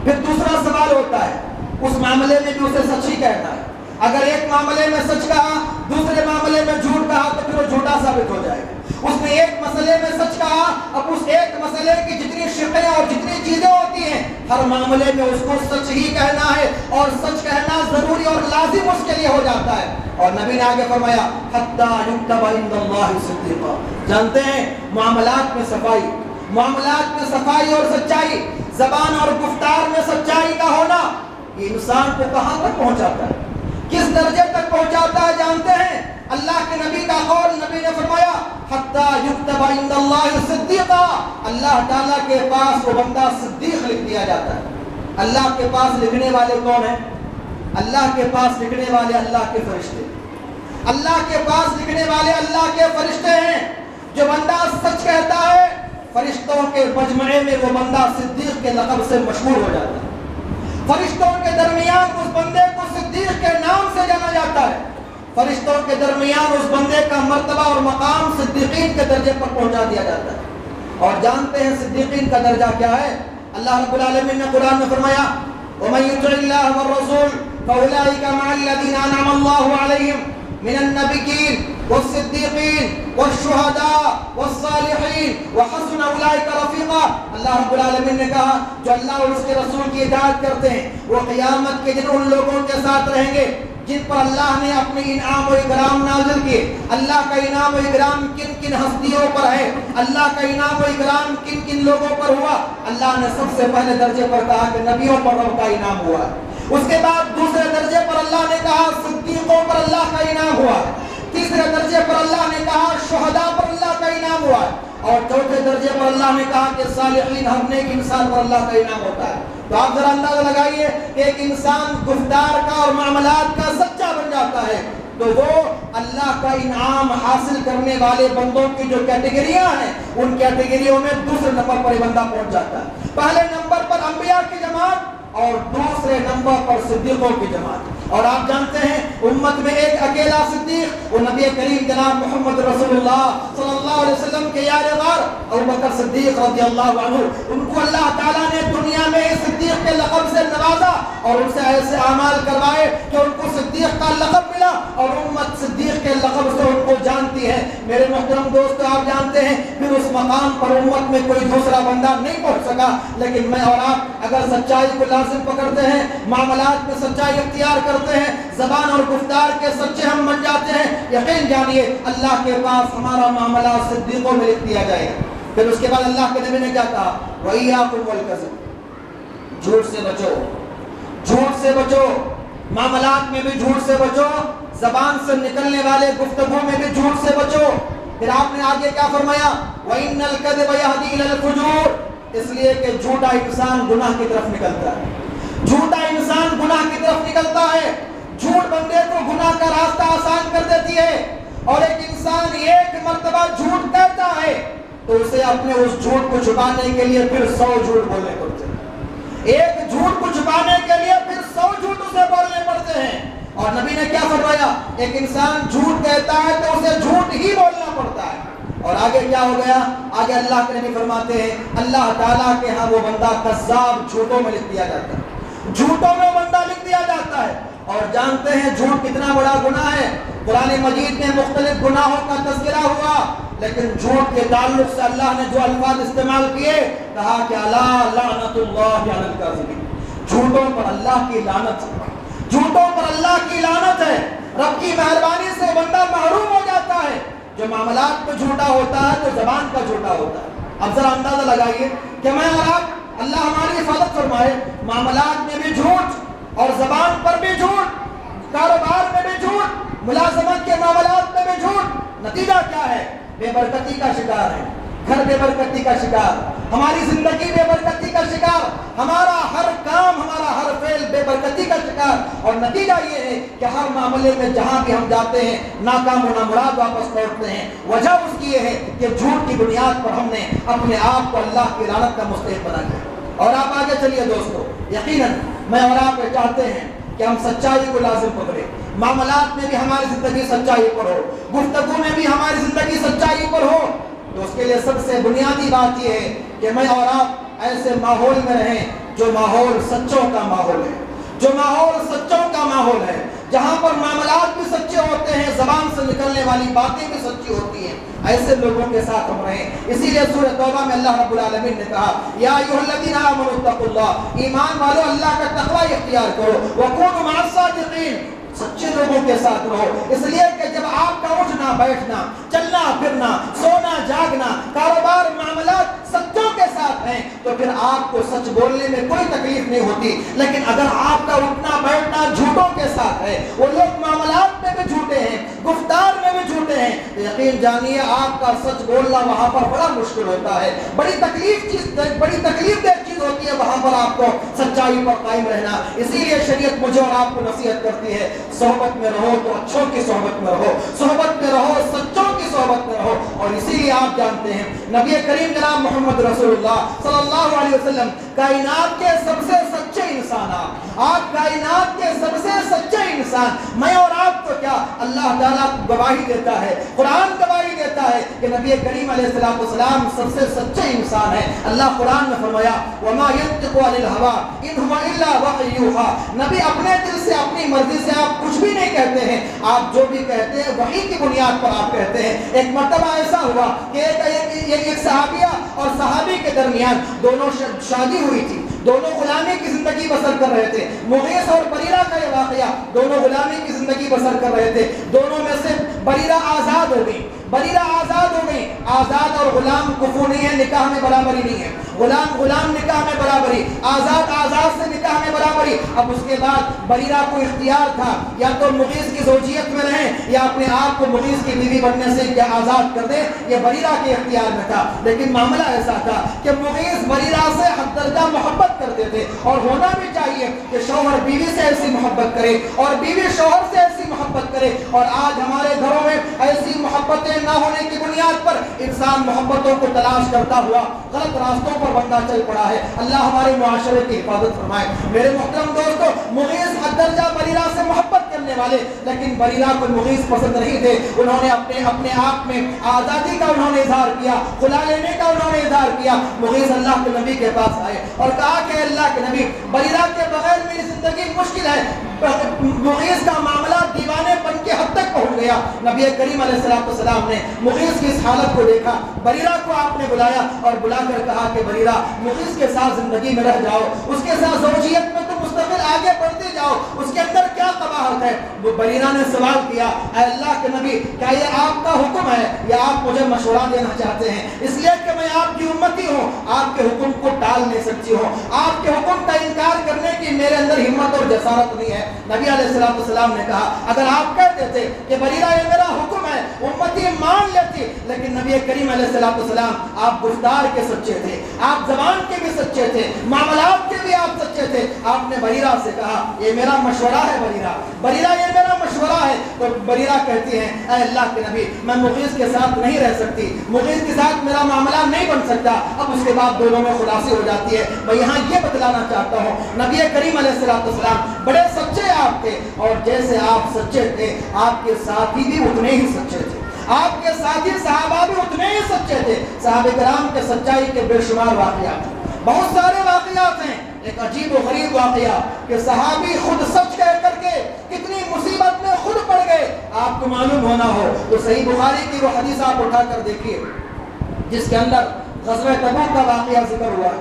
پھر دوسرا سوال ہوتا ہے اس معاملے میں بھی اسے سچ ہی کہنا ہے. اگر ایک معاملے میں سچ کہا، دوسرے معاملے میں جھوٹ کہا تو پھر وہ جھوٹا ثابت ہو جائے گا. اس نے ایک مسئلے میں سچ کہا، اب اس ایک مسئلے کی جتنی شقیں اور جتنی چیزیں ہوتی ہیں ہر معاملے میں اس کو سچ ہی کہنا ہے، اور سچ کہنا ضروری اور لازم اس کے لیے ہو جاتا ہے. اور نبی نے آگے فرمایا حتی یکتب عند اللہ صدیقا. جانتے ہیں معاملات میں صفائی اور سچائی، زبان اور گفتار میں سچائی کا ہونا، یہ انسان کو کہاں تک پہنچاتا ہے، کس درجے تک پہنچاتا ہے جانتے ہیں؟ اللہ کے نبی کا قول، نبی نے فرمایا حتی یکتب عند اللہ صدیقا. اللہ تعالیٰ کے پاس وہ بندہ صدیق لکھ دیا جاتا ہے. اللہ کے پاس لکھنے والے کون ہیں؟ اللہ کے پاس لکھنے والے اللہ کے فرشتے. اللہ کے پاس لکھنے والے اللہ کے فرشتے ہیں. جو بندہ سچ کہتا ہے، فرشتوں کے مجمعے میں وہ بندہ صدیق کے لقب سے مشہور ہو جاتا ہے. فرشتوں کے درمیان اس بندے کو صدیق کے نام سے جانا جاتا ہے. فرشتوں کے درمیان اس بندے کا مرتبہ اور مقام صدیقین کے درجے پر پہنچا دیا جاتا ہے. اور جانتے ہیں صدیقین کا درجہ کیا ہے؟ اللہ رب العالمین نے قرآن میں فرمایا وَمَن يُطِعِ اللَّهَ وَالرَّسُولَ فَأُولَٰئِكَ مَعَ الَّذِينَ أَنْعَمَ اللَّهُ عَلَيْهِمْ من النبيين والصديقين والشهداء والصالحين وحسن اولئك رفيقا. اللہ رب العالمین نے کہا جو اللہ اور اس کے رسول کی اطاعت کرتے ہیں وہ قیامت کے دن ان لوگوں کے ساتھ رہیں گے جن پر اللہ نے اپنے انعام و اکرام نازل کیے. اللہ کا انعام و اکرام کن کن ہستیوں پر ہے, اللہ کا انعام و اکرام کن کن لوگوں پر ہوا. اللہ نے سب سے پہلے درجے پر کہا کہ نبیوں پر رب کا انعام ہوا. اس کے بعد دوسرے درجے پر اللہ نے کہا صدیقوں پر اللہ کا انعام ہوا. تیسرے درجے پر اللہ نے کہا شہداء پر اللہ کا انعام ہوا. اور چوتھے درجے پر اللہ نے کہا کہ صالحین ہر نیک انسان پر اللہ کا انعام ہوتا ہے. تو آپ ذرا اندازہ لگائیے کہ ایک انسان گفتار کا اور معاملات کا سچا بن جاتا ہے تو وہ اللہ کا انعام حاصل کرنے والے بندوں کی جو کیٹیگریاں ہیں ان کیٹیگریوں میں دوسرے نمبر پر بندہ پہنچ جاتا ہے. پہلے نمبر پر انبیاء کی جماعت اور دوسرے نمبر پر صدیقوں کی جماعت. اور آپ جانتے ہیں امت میں ایک اکیلا صدیق وہ نبی کریم جناب محمد رسول اللہ صلی اللہ علیہ وسلم کے یار غار ابوبکر صدیق رضی اللہ عنہ. ان کو اللہ تعالیٰ نے دنیا میں صدیق کے لقب سے نوازا اور ان سے ایسے اعمال کروائے کہ ان کو صدیق کا لقب ملا اور امت صدیق کے لقب سے ان کو جانتی ہے. میرے محترم دوست آپ جانتے ہیں پھر اس مقام پر امت میں کوئی دوسرا بندہ نہیں پہنچ سکا. لیکن میں اور آپ اگر سچائی کو لازم پکڑتے ہیں, معاملات میں سچائی اختیار کرتے ہیں, زبان اور گفتار کے سچے ہم بن جاتے ہیں, یقین جانیے اللہ کے پاس ہمارا معاملہ صدیقوں میں لکھ دیا جائے گا. پھر اس کے بعد اللہ کے نبی نے کیا کہا وَإِيَّاكُمْ وَالْكَذِبَ, جھوٹ سے بچو, جھوٹ سے بچو, معاملات میں بھی جھوٹ سے بچو, زبان سے نکلنے والے گفتگو میں بھی جھوٹ سے بچو. پھر آپ نے آگے کیا فرمایا وَإِنَّ الْكَذِبَ يَهْدِي إِلَى الْفُجُورِ, اس لیے کہ جھوٹا انسان گناہ کی طرف نکلتا ہے. جھوٹا انسان گناہ کی طرف نکلتا ہے. جھوٹ بندے کو گناہ کا راستہ آسان کر دیتی ہے. اور ایک انسان ایک مرتبہ جھوٹ کہتا ہے تو اسے اپنے اس جھوٹ کو چھپانے کے لیے پھر 100 جھوٹ بولنے پڑتے ہیں. ایک جھوٹ کو چھپانے کے لیے پھر 100 جھوٹ اسے بولنے پڑتے ہیں. اور نبی نے کیا فرمایا ایک انسان جھوٹ کہتا ہے تو اسے جھوٹ ہی بولنا پڑتا ہے. اور آگے کیا ہو گیا, آگے اللہ کے نبی فرماتے ہیں اللہ تعالیٰ کے ہاں وہ بندہ کذاب جھوٹوں میں لکھ دیا جاتا ہے, جھوٹوں میں بندہ لکھ دیا جاتا ہے. اور جانتے ہیں جھوٹ کتنا بڑا گناہ ہے. قرآن مجید میں مختلف گناہوں کا تذکرہ ہوا لیکن جھوٹ کے تعلق سے اللہ نے جو الفاظ استعمال کیے کہا کہ الا لعنت اللہ علی الکاذبین, جھوٹوں پر اللہ کی لعنت ہے, جھوٹوں پر اللہ کی لعنت ہے. رب کی مہربانی سے بندہ محروم ہو جاتا ہے. جو معاملات میں جھوٹا ہوتا ہے تو زبان کا جھوٹا ہوتا ہے. اب ذرا اندازہ لگائیے کہ میں اور آپ اللہ ہماری حفاظت فرمائے معاملات میں بھی جھوٹ اور زبان پر بھی جھوٹ, کاروبار میں بھی جھوٹ, ملازمت کے معاملات میں بھی جھوٹ, نتیجہ کیا ہے بے برکتی کا شکار ہے, گھر بے برکتی کا شکار, ہماری زندگی بے برکتی کا شکار, ہمارا ہر کام ہمارا ہر فعل بے برکتی کا شکار. اور نتیجہ یہ ہے کہ ہر معاملے میں جہاں بھی ہم جاتے ہیں ناکام و نامراد واپس لوٹتے ہیں. وجہ اس کی یہ ہے کہ جھوٹ کی بنیاد پر ہم نے اپنے آپ کو اللہ کی لعنت کا مستحق بنا دیا. اور آپ آگے چلیے دوستو, یقیناً میں اور آپ چاہتے ہیں کہ ہم سچائی کو لازم پکڑیں, معاملات میں بھی ہماری زندگی سچائی پر ہو, گفتگو میں بھی ہماری زندگی سچائی پر ہو. تو اس کے لیے سب سے بنیادی بات یہ ہے کہ میں اور آپ ایسے ماحول میں رہیں جو ماحول سچوں کا ماحول ہے, جو ماحول سچوں کا ماحول ہے, جہاں پر معاملات بھی سچے ہوتے ہیں, زبان سے نکلنے والی باتیں بھی سچی ہوتی ہیں. ایسے لوگوں کے ساتھ ہم رہیں. اسی لیے سورہ توبہ میں اللہ رب العالمین نے کہا یا ایھا الذین آمنوا اتقوا اللہ, ایمان والو اللہ کا تقوی اختیار کرو, وکونوا مع الصادقین, سچے لوگوں کے ساتھ رہو. اس لیے کہ جب آپ کا اٹھنا بیٹھنا, چلنا پھرنا, سونا جاگنا, کاروبار معاملات سچوں کے ساتھ ہیں تو پھر آپ کو سچ بولنے میں کوئی تکلیف نہیں ہوتی. لیکن اگر آپ کا اٹھنا بیٹھنا جھوٹوں کے ساتھ ہے, وہ لوگ معاملات میں بھی جھوٹے ہیں, گفتار میں بھی جھوٹے ہیں, تو یقین جانیے آپ کا سچ بولنا وہاں پر بڑا مشکل ہوتا ہے. بڑی تکلیف دہ چیز ہوتی ہے وہاں پر آپ کو سچائی پر قائم رہنا. اسی لیے شریعت مجھے اور آپ کو نصیحت کرتی ہے صحبت میں رہو تو اچھوں کی صحبت میں رہو, صحبت میں رہو سچوں کی صحبت میں رہو. اور اسی لیے آپ جانتے ہیں نبی کریم جناب محمد رسول اللہ صلی اللہ علیہ وسلم کائنات کے سب سے سچے انسان, آپ کائنات کے سب سے سچے انسان. میں اور آپ تو کیا, اللہ تعالیٰ گواہی دیتا ہے, قرآن گواہی دیتا ہے کہ نبی کریم علیہ السلام سب سے سچے انسان ہیں. اللہ قرآن میں فرمایا وما ينطق عن الهوى ان هو الا وحی یوحى, نبی اپنے دل سے اپنی مرضی سے آپ کچھ بھی نہیں کہتے ہیں, آپ جو بھی کہتے ہیں وحی کی بنیاد پر آپ کہتے ہیں. ایک مرتبہ ایسا ہوا کہ ایک صحابیہ اور صحابی کے درمیان دونوں شادی ہوئی تھی, دونوں غلامی کی زندگی بسر کر رہے تھے. مغیث اور بریرہ کا یہ واقعہ, دونوں غلامی کی زندگی بسر کر رہے تھے. دونوں میں سے بریرہ آزاد ہو گئی. بریرہ آزاد ہو گئی. آزاد اور غلام کفو نہیں ہے, نکاح میں برابری نہیں ہے. غلام نکاح میں برابری, آزاد سے نکاح میں برابری. اب اس کے بعد بریرہ کو اختیار تھا یا تو مغیث کی زوجیت میں رہیں یا اپنے آپ کو مغیث کی بیوی بننے سے یا آزاد کر دیں. یہ بریرہ کے اختیار میں تھا. لیکن معاملہ ایسا تھا کہ مغیث بریرہ سے حد درجہ محبت کرتے تھے, اور ہونا بھی چاہیے کہ شوہر بیوی سے ایسی محبت کرے اور بیوی شوہر سے ایسی محبت کرے. اور آج ہمارے گھروں میں ایسی محبتیں نہ ہونے کی بنیاد پر انسان محبتوں کو تلاش کرتا ہوا غلط راستوں پر بندہ چل پڑا ہے. اللہ ہمارے معاشرے کی حفاظت فرمائے. میرے محترم دوستو, مغیث حد درجہ بریرہ سے محبت کرنے والے, لیکن بریرہ کو مغیث پسند نہیں تھے. انہوں نے اپنے آپ میں آزادی کا انہوں نے اظہار کیا, خلا لینے کا انہوں نے اظہار کیا. مغیث اللہ کے نبی کے پاس آئے اور کہا کہ اللہ کے نبی, بریرہ کے بغیر میری زندگی مشکل ہے. مغیث کا معاملہ دیوانے پن کے حد تک پہنچ گیا. نبی کریم علیہ السلام نے مغیث کی اس حالت کو دیکھا. بریرہ کو آپ نے بلایا اور بلا کر کہا کہ بریرہ, مغیث کے ساتھ زندگی میں رہ جاؤ, اس کے ساتھ زوجیت میں تو مستقل آگے بڑھتے جاؤ, اس کے اندر کیا قباحت ہے. وہ بریرہ نے سوال کیا, اے اللہ کے نبی, کیا یہ آپ کا حکم ہے یا آپ مجھے مشورہ دینا چاہتے ہیں؟ اس لیے کہ میں آپ کی امتی ہوں, آپ کے حکم کو ٹال نہیں سکتی ہوں, آپ کے حکم کا انکار کرنے کی میرے اندر ہمت اور جسارت نہیں ہے. نبی علیہ السلام نے کہا, اگر آپ کہتے تھے کہ بریرہ یہ میرا حکم ہے, امتی مان لیتی. لیکن نبی کریم علیہ السلام آپ گفتار کے سچے تھے, آپ زبان کے بھی سچے تھے, معاملات کے بھی آپ سچے تھے. آپ نے بریرہ سے کہا, یہ میرا مشورہ ہے بریرہ یہ میرا مشورہ ہے. تو بریرہ کہتی ہیں, اے اللہ کے نبی, میں مغیث کے ساتھ نہیں رہ سکتی, مغیث کے ساتھ میرا معاملہ نہیں بن سکتا. اب اس کے بعد دونوں میں خلاصی ہو جاتی ہے. میں یہاں یہ بتلانا چاہتا ہوں, نبی کریم علیہ السلام بڑے سچے آپ تھے, اور جیسے آپ سچے تھے آپ کے ساتھی بھی اتنے ہی سچے تھے, آپ کے ساتھی صحابہ بھی اتنے ہی سچے تھے. صحابہ کرام کے سچائی کے بے شمار واقعات, بہت سارے واقعات ہیں. ایک عجیب و غریب واقعہ کہ صحابی خود سچ کہہ کر کے کتنی مصیبت میں خود پڑ گئے. آپ کو معلوم ہونا ہو تو صحیح بخاری کی وہ حدیث آپ اٹھا کر دیکھیے جس کے اندر غزوہ تبوک کا واقعہ ذکر ہوا,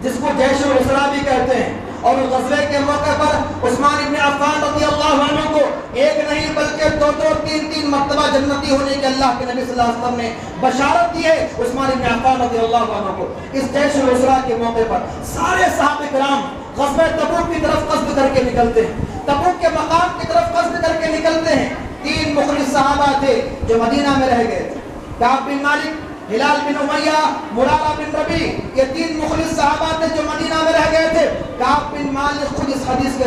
جس کو جیش العسرہ بھی کہتے ہیں. اور اس غزوے کے موقع پر عثمان ابن عفان رضی اللہ عنہ کو ایک نہیں بلکہ دو تین مرتبہ جنتی ہونے کے اللہ کے نبی صلی اللہ علیہ وسلم نے بشارت دی ہے. عثمان ابن عفان رضی اللہ عنہ کو اس جیش العسرہ کے موقع پر سارے صحابہ کرام غزوہ تبوک کی طرف قصد کر کے نکلتے ہیں, تبوک کے مقام کی طرف قصد کر کے نکلتے ہیں. 3 مخلص صحابہ تھے جو مدینہ میں رہ گئے تھے, کعب بن مالک, ہلال بن امیہ, مرارہ بن ربیع. یہ 3 مخلص صحابہ تھے جو مدینہ میں رہ گئے تھے. کعب بن مالک خود اس حدیث کے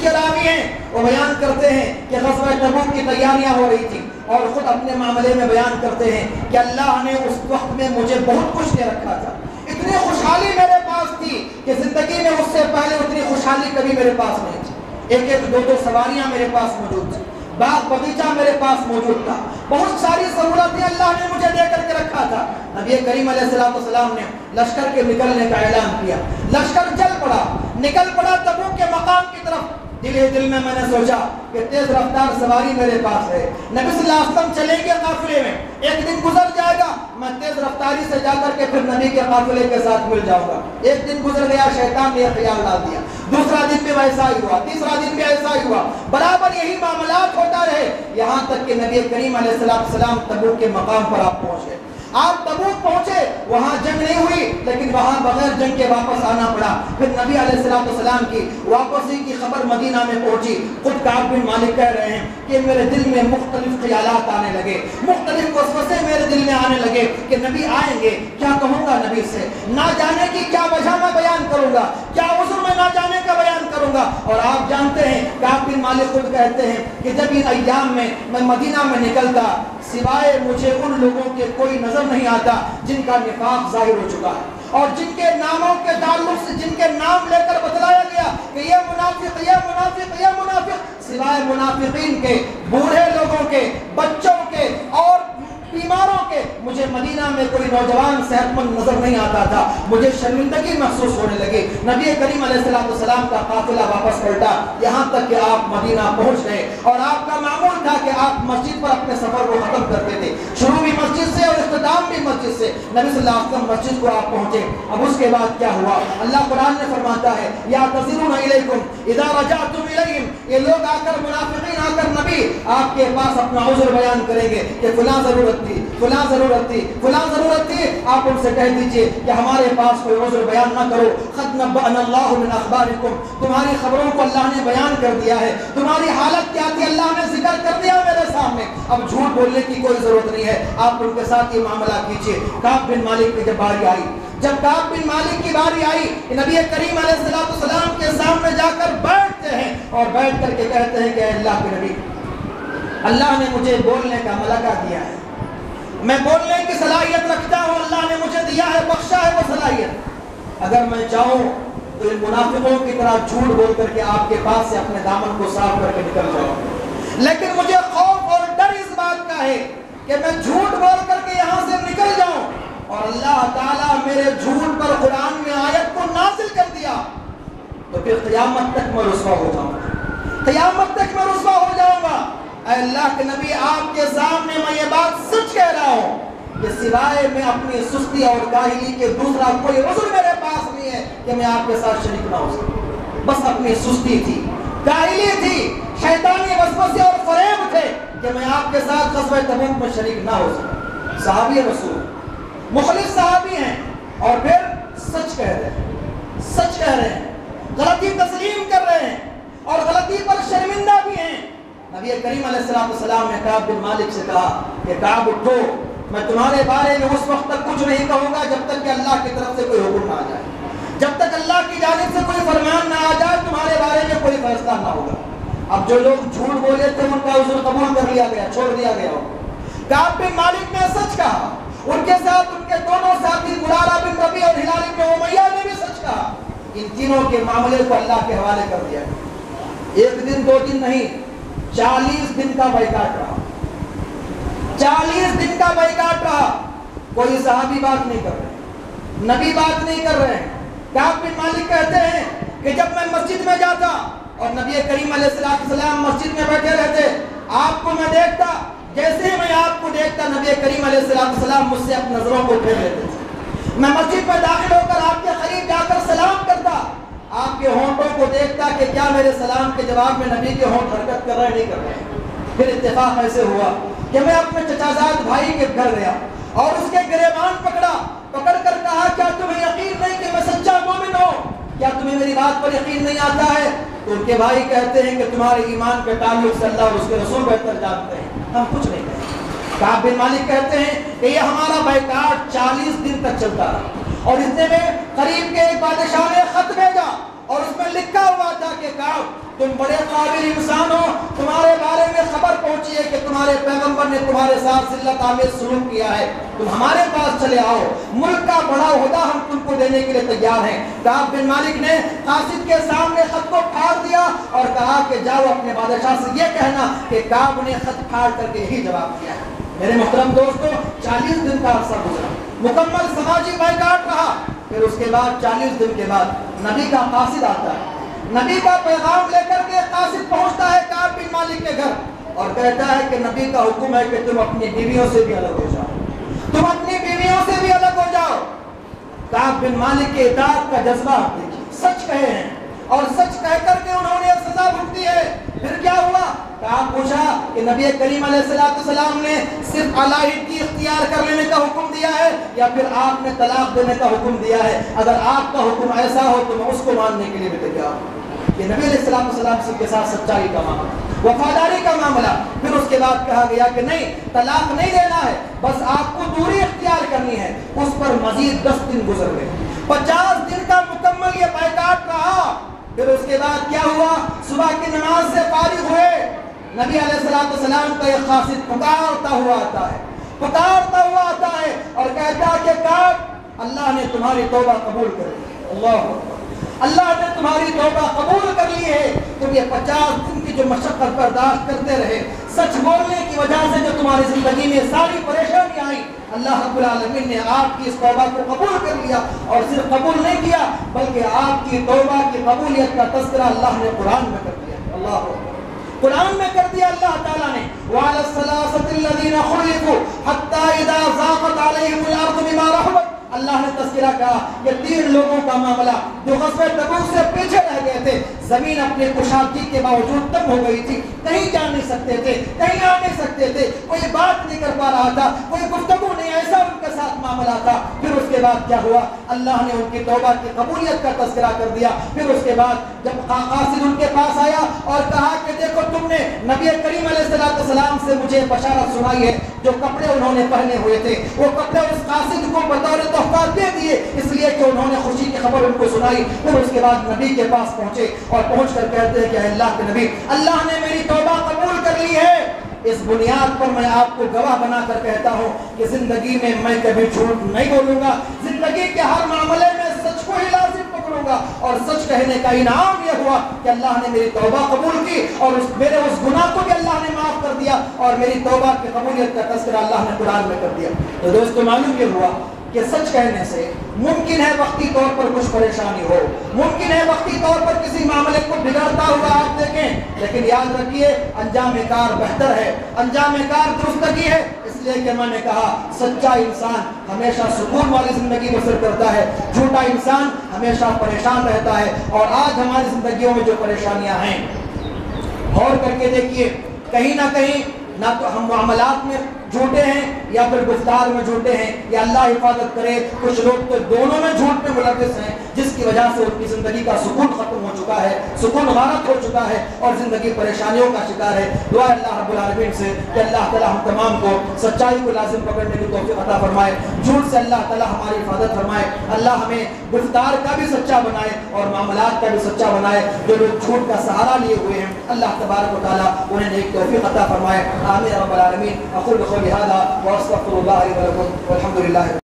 راوی ہیں. وہ بیان کرتے ہیں کہ غزوہ تبوک کی تیاریاں ہو رہی تھی, اور خود اپنے معاملے میں بیان کرتے ہیں کہ اللہ نے اس وقت میں مجھے بہت کچھ دے رکھا تھا. اتنی خوشحالی میرے پاس تھی کہ زندگی میں اس سے پہلے اتنی خوشحالی کبھی میرے پاس نہیں تھی. 1-2 سواریاں میرے پاس موجود تھیں, باغ بغیچہ میرے پاس موجود تھا, بہت ساری سہولتیں اللہ نے مجھے دے کر کے رکھا تھا. نبی کریم علیہ السلام نے لشکر کے نکلنے کا اعلان کیا. لشکر چل پڑا, نکل پڑا تبوک کے مقام کی طرف. دل میں نے سوچا کہ تیز رفتار سواری میرے پاس ہے, نبی صلی اللہ علیہ وسلم چلیں گے قافلے میں, ایک دن گزر جائے گا, میں تیز رفتاری سے جا کر کے پھر نبی کے قافلے کے ساتھ مل جاؤں گا. ایک دن گزر گیا, شیطان نے یہ خیال لا دیا. دوسرا دن بھی ویسا ہی ہوا, تیسرا دن بھی ایسا ہی ہوا, برابر یہی معاملات ہوتا رہے, یہاں تک کہ نبی کریم علیہ السلام تبوک کے مقام پر آپ پہنچ گئے. آپ تبوک پہنچے, وہاں جنگ نہیں ہوئی, لیکن وہاں بغیر جنگ کے واپس آنا پڑا. پھر نبی علیہ السلام کی واپسی کی خبر مدینہ میں پہنچی. خود کعب بن مالک کہہ رہے ہیں کہ میرے دل میں مختلف خیالات آنے لگے, مختلف وسوسے میرے دل میں آنے لگے کہ نبی آئیں گے, کیا کہوں گا نبی سے, نہ جانے کی کیا وجہ میں بیان کروں گا, کیا عذر میں نہ جانے کا بیان کروں گا. اور آپ جانتے ہیں کعب بن مالک خود کہتے ہیں کہ جب ان ایام میں مدینہ میں نکلتا, سوائے مجھے ان لوگوں کے کوئی نظر نہیں آتا جن کا نفاق ظاہر ہو چکا ہے, اور جن کے ناموں کے تعلق سے جن کے نام لے کر بتلایا گیا کہ یہ منافق, یہ منافق, یہ منافق, سوائے منافقین کے, بوڑھے لوگوں کے, بچوں کے اور بیماروں کے, مجھے مدینہ میں کوئی نوجوان صحت مند نظر نہیں آتا تھا، مجھے شرمندگی محسوس ہونے لگی۔ نبی کریم علیہ السلام کا قافلہ واپس پلٹا، یہاں تک کہ آپ مدینہ پہنچ گئے، اور آپ کا معمول تھا کہ آپ مسجد پر اپنے سفر کو ختم کرتے تھے، شروع بھی مسجد سے اور اختتام بھی مسجد سے۔ نبی صلی اللہ علیہ وسلم مسجد کو آپ پہنچے، اب اس کے بعد کیا ہوا؟ اللہ قرآن نے فرماتا ہے یعتذرون الیکم اذا رجعتم الیہم، یہ لوگ آ کر، منافقین آ کر نبی آپ کے پاس اپنا عذر بیان کریں گے کہ فلاں ضرورت تھی، فلاں ضرورت تھی، فلاں ضرورت تھی۔ آپ ان سے کہہ دیجئے کہ ہمارے پاس کوئی عذر بیان نہ کرو، قد نبأنا اللہ من اخبارکم، تمہاری خبروں کو اللہ نے بیان کر دیا ہے، تمہاری حالت کیا تھی اللہ نے ذکر کر دیا میرے سامنے، اب جھوٹ بولنے کی کوئی ضرورت نہیں ہے، آپ ان کے ساتھ یہ معاملہ کیجئے۔ کعب بن مالک کی جب باری آئی، جب کعب بن مالک کی باری آئی، نبی کریم علیہ السلام کے سامنے جا کر بیٹھتے ہیں اور بیٹھ کر کے کہتے ہیں کہ اے اللہ کے نبی، اللہ نے مجھے بولنے کا ملکہ دیا ہے، میں بولنے کی صلاحیت رکھتا ہوں، اللہ نے مجھے دیا ہے، بخشا ہے وہ صلاحیت، اگر میں چاہوں تو ان منافقوں کی طرح جھوٹ بول کر کے آپ کے پاس سے اپنے دامن کو صاف کر کے نکل جاؤں، لیکن مجھے خوف اور ڈر اس بات کا ہے کہ میں جھوٹ بول کر کے یہاں سے نکل جاؤں اور اللہ تعالیٰ میرے جھوٹ پر قرآن میں آیت کو نازل کر دیا تو پھر قیامت تک میں رسوا ہو جاؤں گا، قیامت تک میں رسوا ہو جاؤں گا۔ اے اللہ کے نبی، آپ کے سامنے میں یہ بات سچ کہہ رہا ہوں کہ سوائے میں اپنی سستی اور کاہلی کے دوسرا کوئی عذر میرے پاس نہیں ہے کہ میں آپ کے ساتھ شریک نہ ہو سکوں، بس اپنی سستی تھی، کاہلی تھی، شیطانی وسوسے اور فریب تھے کہ میں آپ کے ساتھ غزوہ تبوک میں شریک نہ ہو سکوں۔ صحابی رسول، مخلص صحابی ہیں، اور پھر سچ کہہ رہے ہیں، سچ کہہ رہے ہیں، غلطی تسلیم کر رہے ہیں اور غلطی پر شرمندہ بھی ہیں۔ نبی کریم علیہ السلام نے کعب بن مالک سے کہا کہ کعب اٹھو، میں تمہارے بارے میں اس وقت تک کچھ نہیں کہوں گا جب تک کہ اللہ کی طرف سے کوئی حکم نہ آ جائے، جب تک اللہ کی جانب سے کوئی فرمان نہ آ جائے تمہارے بارے میں کوئی فیصلہ نہ ہوگا۔ اب جو لوگ جھوٹ بولے تھے ان کا عذر قبول کر لیا گیا، چھوڑ دیا گیا۔ کعب بن مالک نے سچ کہا، ان کے ساتھ ان کے دونوں ساتھی مرارہ بن ربیع اور ہلال بن امیہ نے بھی سچ کہا۔ ان تینوں کے معاملے کو اللہ کے حوالے کر دیا۔ ایک دن دو دن نہیں، 40 دن کا بائیکاٹ رہا، 40 دن کا بائیکاٹ رہا، کوئی صحابی بات نہیں کر رہے، نبی بات نہیں کر رہے ہیں۔ کعب بن مالک کہتے ہیں کہ جب میں مسجد میں جاتا اور نبی کریم علیہ السلام مسجد میں بیٹھے رہتے، آپ کو میں دیکھتا، جیسے میں آپ کو دیکھتا نبی کریم علیہ السلام مجھ سے اپنی نظروں کو پھیر لیتے تھے۔ میں مسجد میں داخل ہو کر آپ کے قریب جا کر سلام کرتا، آپ کے ہونٹوں کو دیکھتا کہ کیا میرے سلام کے جواب میں نبی کے ہونٹ حرکت کر رہے نہیں کر رہے۔ پھر اتفاق ایسے ہوا کہ میں اپنے چچا زاد بھائی کے گھر گیا اور اس کے گریبان پکڑ کر کہا کیا تمہیں یقین نہیں کہ میں سچا مومن ہوں؟ کیا تمہیں میری بات پر یقین نہیں آتا ہے؟ تو ان کے بھائی کہتے ہیں کہ تمہارے ایمان کے تعلق سے اللہ اور اس کے رسول بہتر جانتے ہیں، ہم کچھ نہیں کہیں۔ کعب بن مالک کہتے ہیں کہ یہ ہمارا بائیکاٹ 40 دن تک چلتا رہا، اور اتنے میں قریب کے ایک بادشاہ نے خط بھیجا اور اس میں لکھا ہوا تھا کہ کعب تم بڑے قابل انسان ہو، تمہارے بارے میں خبر پہنچی ہے کہ تمہارے پیغمبر نے تمہارے ساتھ ذلت آمیز سلوک کیا ہے، تم ہمارے پاس چلے آؤ، ملک کا بڑا عہدہ ہم تم کو دینے کے لیے تیار ہیں۔ کعب بن مالک نے قاصد کے سامنے خط کو پھاڑ دیا اور کہا کہ جاؤ اپنے بادشاہ سے یہ کہنا کہ کعب نے خط پھاڑ کر کے ہی جواب دیا ہے۔ میرے محترم دوستو، 40 دن کا عرصہ گزرا، مکمل سماجی بائیکاٹ رہا۔ پھر اس کے بعد 40 دن کے بعد نبی کا قاصد آتا ہے، نبی کا پیغام لے کر کے قاصد پہنچتا ہے کعب بن مالک کے گھر اور کہتا ہے کہ نبی کا حکم ہے کہ تم اپنی بیویوں سے بھی الگ ہو جاؤ، تم اپنی بیویوں سے بھی الگ ہو جاؤ۔ کعب بن مالک کے اطاعت کا جذبہ دیکھیے، سچ کہے ہیں اور سچ کہہ کر کے انہوں نے سزا بھگتی ہے۔ پھر کیا ہوا؟ کعب پوچھا کہ نبی کریم علیہ السلام نے صرف علیحدگی اختیار کر لینے کا حکم دیا ہے یا پھر آپ نے طلاق دینے کا حکم دیا ہے؟ اگر آپ کا حکم ایسا ہو تو میں اس کو ماننے کے لیے بھی تیار ہوں۔ یہ نبی علیہ السلام کے ساتھ سچائی کا معاملہ، وفاداری کا معاملہ۔ پھر اس کے بعد کہا گیا کہ نہیں، طلاق نہیں دینا ہے، بس آپ کو دوری اختیار کرنی ہے۔ اس پر مزید 10 دن گزر گئے، 50 دن کا مکمل یہ بائیکاٹ رہا۔ پھر اس کے بعد کیا ہوا؟ صبح کی نماز سے فارغ ہوئے، نبی علیہ السلام کا یہ قاصد پکارتا ہوا آتا ہے اور کہتا کہ کعب اللہ نے تمہاری توبہ قبول کر لی، اللہ نے تمہاری توبہ قبول کر لی ہے۔ تم یہ 50 دن کی جو مشقت برداشت کرتے رہے، سچ بولنے کی وجہ سے جو تمہاری زندگی میں ساری پریشانی آئی، اللہ رب العالمین نے آپ کی اس توبہ کو قبول کر لیا، اور صرف قبول نہیں کیا بلکہ آپ کی توبہ کی قبولیت کا تذکرہ اللہ نے قرآن میں کر دیا۔ اللہ اکبر، قرآن میں کر دیا اللہ تعالیٰ نے، وَعَلَى الثَّلَاثَةِ الَّذِينَ خُلِفُوا حَتَّى إِذَا ضَاقَتْ عَلَيْهِمُ الْأَرْضُ بِمَا رَحُبَتْ۔ اللہ نے تذکرہ کہا کہ 3 لوگوں کا معاملہ جو غزوہ تبوک سے پیچھے رہ گئے تھے، زمین اپنے کشادگی کے باوجود تنگ ہو گئی تھی، کہیں جا نہیں سکتے تھے، کہیں آ نہیں سکتے تھے، کوئی بات نہیں کر پا رہا تھا، کوئی گفتگو نہیں، ایسا ان کے ساتھ معاملہ تھا۔ پھر اس کے بعد کیا ہوا؟ اللہ نے ان کی توبہ کی قبولیت کا تذکرہ کر دیا۔ پھر اس کے بعد جب قاصد ان کے پاس آیا اور کہا کہ دیکھو تم نے نبی کریم علیہ السلام سے مجھے بشارت سنائی ہے، جو کپڑے انہوں نے پہنے ہوئے تھے وہ کپڑے اس قاصد کو بطور تحفہ دے دیے، اس لیے کہ انہوں نے خوشی کی خبر ان کو سنائی۔ پھر اس کے بعد نبی کے پاس پہنچے اور پہنچ کر کہتے ہیں کہ اے اللہ کے نبی، اللہ نے میری توبہ قبول کر لی ہے، اس بنیاد پر میں آپ کو گواہ بنا کر کہتا ہوں کہ زندگی میں کبھی جھوٹ نہیں بولوں گا، زندگی کے ہر معاملے میں سچ کو ہی لازم پکڑوں گا، اور سچ کہنے کا انعام یہ ہوا کہ اللہ نے میری توبہ قبول کی اور میرے اس گناہ کو بھی اللہ نے معاف کر دیا، اور میری توبہ کی قبولیت کا تذکرہ اللہ نے قرآن میں کر دیا۔ تو دوستو معلوم یہ ہوا کہ سچ کہنے سے ممکن ہے وقتی طور پر کچھ پریشانی ہو، ممکن ہے وقتی طور پر کسی معاملے کو بگڑتا ہوا آپ دیکھیں، لیکن یاد رکھیے انجام کار بہتر ہے، انجام کار درستگی ہے، اس لیے کہ میں نے کہا سچا انسان ہمیشہ سکون والی زندگی بسر کرتا ہے، جھوٹا انسان ہمیشہ پریشان رہتا ہے۔ اور آج ہماری زندگیوں میں جو پریشانیاں ہیں، غور کر کے دیکھیے، کہیں نہ کہیں نہ تو ہم معاملات میں جھوٹے ہیں یا پھر گفتار میں جھوٹے ہیں، یا اللہ حفاظت کرے کچھ لوگ تو دونوں میں جھوٹ میں ملوث ہیں، جس کی وجہ سے ان کی زندگی کا سکون ختم ہو چکا ہے، سکون غارت ہو چکا ہے اور زندگی پریشانیوں کا شکار ہے۔ دعا اللہ رب العالمین سے کہ اللہ تعالی ہم تمام کو سچائی کو لازم پکڑنے کی توفیق عطا فرمائے، جھوٹ سے اللہ تعالی ہماری حفاظت فرمائے، اللہ ہمیں گفتار کا بھی سچا بنائے اور معاملات کا بھی سچا بنائے۔ جو لوگ جھوٹ کا سہارا لیے ہوئے ہیں اللہ تبارک و تعالی انہیں نیک توفیق عطا فرمائے، آمین رب العالمین۔ اقول قولی ھذا واستغفر اللہ لی ولکم والحمد للہ۔